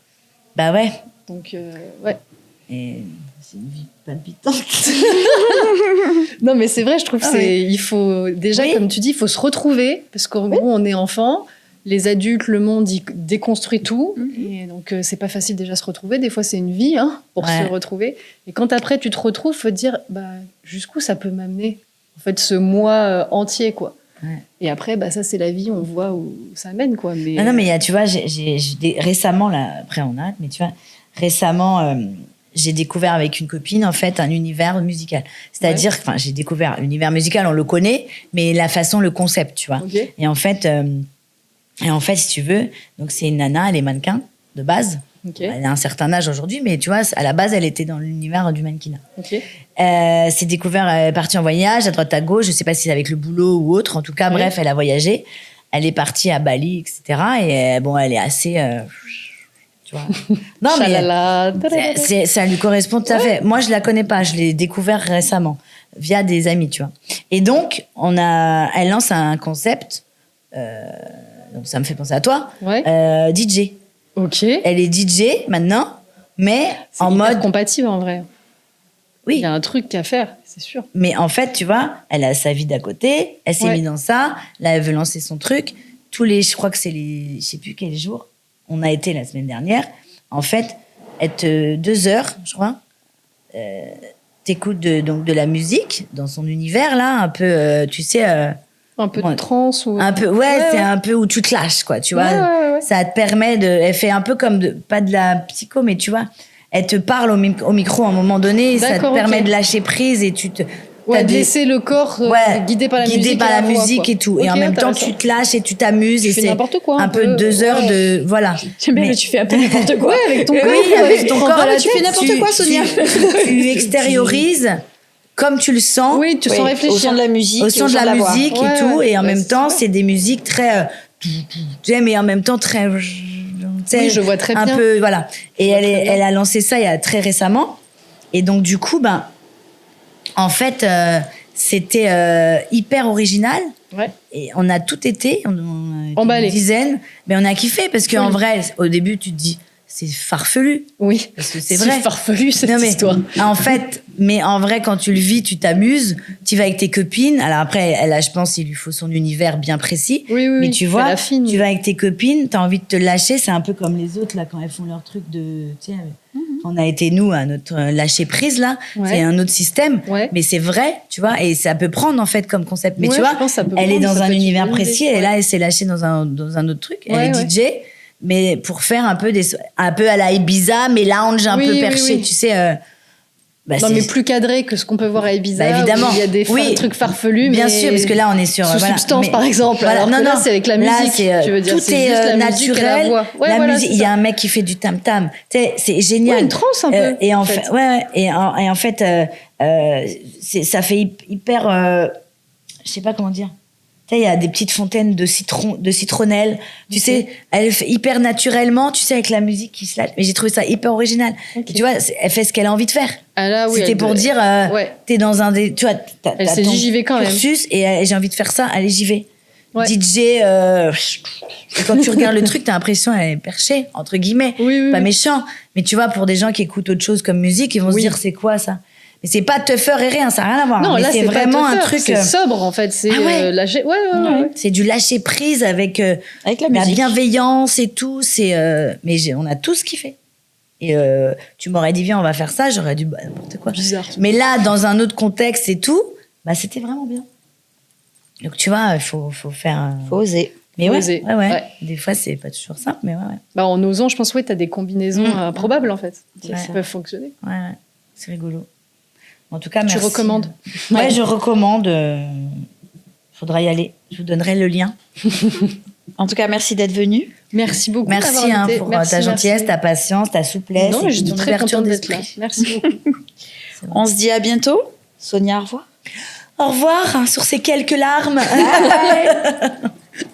Ouais. Donc, Et c'est une vie palpitante. Non, mais c'est vrai, je trouve il faut déjà, comme tu dis, il faut se retrouver parce qu'en gros, on est enfant. Les adultes, le monde, il déconstruit tout. Et donc, c'est pas facile déjà se retrouver. Des fois, c'est une vie pour se retrouver. Et quand après, tu te retrouves, faut te dire jusqu'où ça peut m'amener, en fait, ce moi entier, quoi. Ouais. Et après, ça, c'est la vie, on voit où ça mène, quoi. Mais... Non, mais tu vois, récemment, là, après, on arrête, mais tu vois, récemment... j'ai découvert avec une copine, en fait, un univers musical. C'est-à-dire, j'ai découvert l'univers musical, on le connaît, mais la façon, le concept, tu vois. Et en fait, si tu veux, donc c'est une nana, elle est mannequin de base. Elle a un certain âge aujourd'hui, mais tu vois, à la base, elle était dans l'univers du mannequinat. C'est découvert, elle est partie en voyage, à droite à gauche, je sais pas si c'est avec le boulot ou autre. En tout cas, bref, elle a voyagé. elle est partie à Bali, etc. Et bon, elle est assez... tu vois. Non, mais Chalala, ça lui correspond tout à fait. Moi, je la connais pas. Je l'ai découvert récemment via des amis, tu vois. Et donc, elle lance un concept. Donc, ça me fait penser à toi. Ouais. DJ. Ok. Elle est DJ maintenant, mais C'est en hyper mode... compatible en vrai. Oui. Il y a un truc à faire, c'est sûr. Mais en fait, tu vois, elle a sa vie d'à côté, elle s'est Ouais. mise dans ça, là, elle veut lancer son truc. Je crois que c'est je sais plus quel jour, on a été la semaine dernière. En fait, 2 heures, je crois, t'écoutes donc de la musique dans son univers, là, un peu, tu sais... Un peu de Ouais. trance ou... un peu, c'est un peu où tu te lâches, quoi, tu vois. Ouais. Ça te permet elle fait un peu comme, pas de la psycho, mais tu vois, elle te parle au micro à un moment donné, ça te D'accord, permet ok. de lâcher prise et tu te... Ouais, t'as de des- laisser le corps guidé par la musique. guidé par et la voix, musique quoi. et tout. Et Ok, en même temps, intéressant. tu te lâches et tu t'amuses. Tu et fais c'est n'importe quoi, un un peu peu. 2 heures Ouais. de... Voilà. J'aime bien Mais- que tu fais un peu n'importe quoi. Ouais, avec ton corps. Oui, avec ton prends corps. pas la tu fais tête. n'importe quoi, Sonia. Tu extériorises comme tu le sens. Oui, tu sens Oui, réfléchir. au son de la musique, Au son de la voix. musique et Ouais, tout. ouais. Et en Bah, même c'est temps, super. c'est des musiques très... tu sais, mais en même temps très... tu sais, Oui, je vois très un bien. peu, voilà. Et vois très bien. elle a lancé ça il y a très récemment. Et donc, du coup, en fait, c'était hyper original. Ouais. Et on a tout été, on a été Emballé. une dizaine, mais on a kiffé parce qu'en Folie. vrai, au début, tu te dis, c'est farfelu. Oui. Parce que c'est vrai. farfelu, cette Non, mais histoire. en fait, mais en vrai, quand tu le vis, tu t'amuses, tu vas avec tes copines. Alors après, elle a, je pense, il lui faut son univers bien précis. Oui, mais oui, tu fais vois, la fine. tu vas avec tes copines, t'as envie de te lâcher. C'est un peu comme les autres, là, quand elles font leur truc de, tu sais, on a été, nous, à notre lâcher prise, là. Ouais. C'est un autre système. Ouais. Mais c'est vrai, tu vois, et ça peut prendre, en fait, comme concept. Mais Ouais, tu vois, je pense que ça peut elle est prendre, dans ça un peut être une univers bonne précis, idée. et là, Ouais. elle s'est lâchée dans un autre truc. Elle Ouais, est ouais. DJ. Mais pour faire un peu un peu à la Ibiza, mais lounge un Oui, peu oui, perché, oui. tu sais. Non, c'est- mais plus cadré que ce qu'on peut voir à Ibiza. Bah, évidemment. Où il y a des Oui. trucs farfelus. Bien mais sûr, parce que là, on est sur... sous voilà, substance, mais- par exemple. Voilà, Alors que là, c'est avec la là, musique, c'est, tu veux dire. tout C'est est juste la musique et la naturel. voix. Ouais, la voilà, musique, c'est il y a ça. un mec qui fait du tam-tam. Tu sais, c'est génial. Ouais, une trance, un peu, Et en en fait. fait, et en fait, ça fait hyper... je sais pas comment dire. Tu sais, il y a des petites fontaines de citronnelle. Tu sais, elle fait hyper naturellement, tu sais, avec la musique qui se lâche. Mais j'ai trouvé ça hyper original. Ok. Tu vois, elle fait ce qu'elle a envie de faire. Ah là, oui. C'était elle pour doit- dire, Ouais. t'es dans un des, tu vois, Elle t'as s'est ton dit, j'y vais quand même. cursus et j'ai envie de faire ça, allez, j'y vais. Ouais. DJ, et quand tu regardes le truc, t'as l'impression elle est perchée, entre guillemets. Oui, Pas oui. méchant. Mais tu vois, pour des gens qui écoutent autre chose comme musique, ils vont se Oui. dire, c'est quoi ça? Mais c'est pas tougher et rien, ça n'a rien à voir. Non, mais là, c'est pas vraiment un tougher, truc. C'est sobre, en fait. C'est Ah ouais. lâcher. Ouais. C'est du lâcher prise avec, Avec la la musique. bienveillance et tout. Mais on a tous kiffé. Et tu m'aurais dit, viens, on va faire ça, j'aurais dit, bah, n'importe quoi. Bizarre. Mais là, dans un autre contexte et tout, bah, c'était vraiment bien. Donc, tu vois, il faut faire. Faut oser. Mais Faut ouais, oser. ouais. Ouais. Des fois, c'est pas toujours simple, mais ouais. Bah, en osant, je pense, t'as des combinaisons improbables, en fait, qui Ouais. peuvent fonctionner. Ouais. C'est rigolo. En tout cas, Tu merci. recommandes? Ouais, je recommande. Faudra y aller. Je vous donnerai le lien. En tout cas, merci d'être venu. Merci beaucoup. Merci d'avoir été. pour Merci, ta gentillesse, merci. ta patience, ta souplesse. Non, et mais j'étais ton très ouverture contente d'être là. d'esprit. Merci beaucoup. On se dit à bientôt. Sonia, au revoir. Au revoir, sur ces quelques larmes.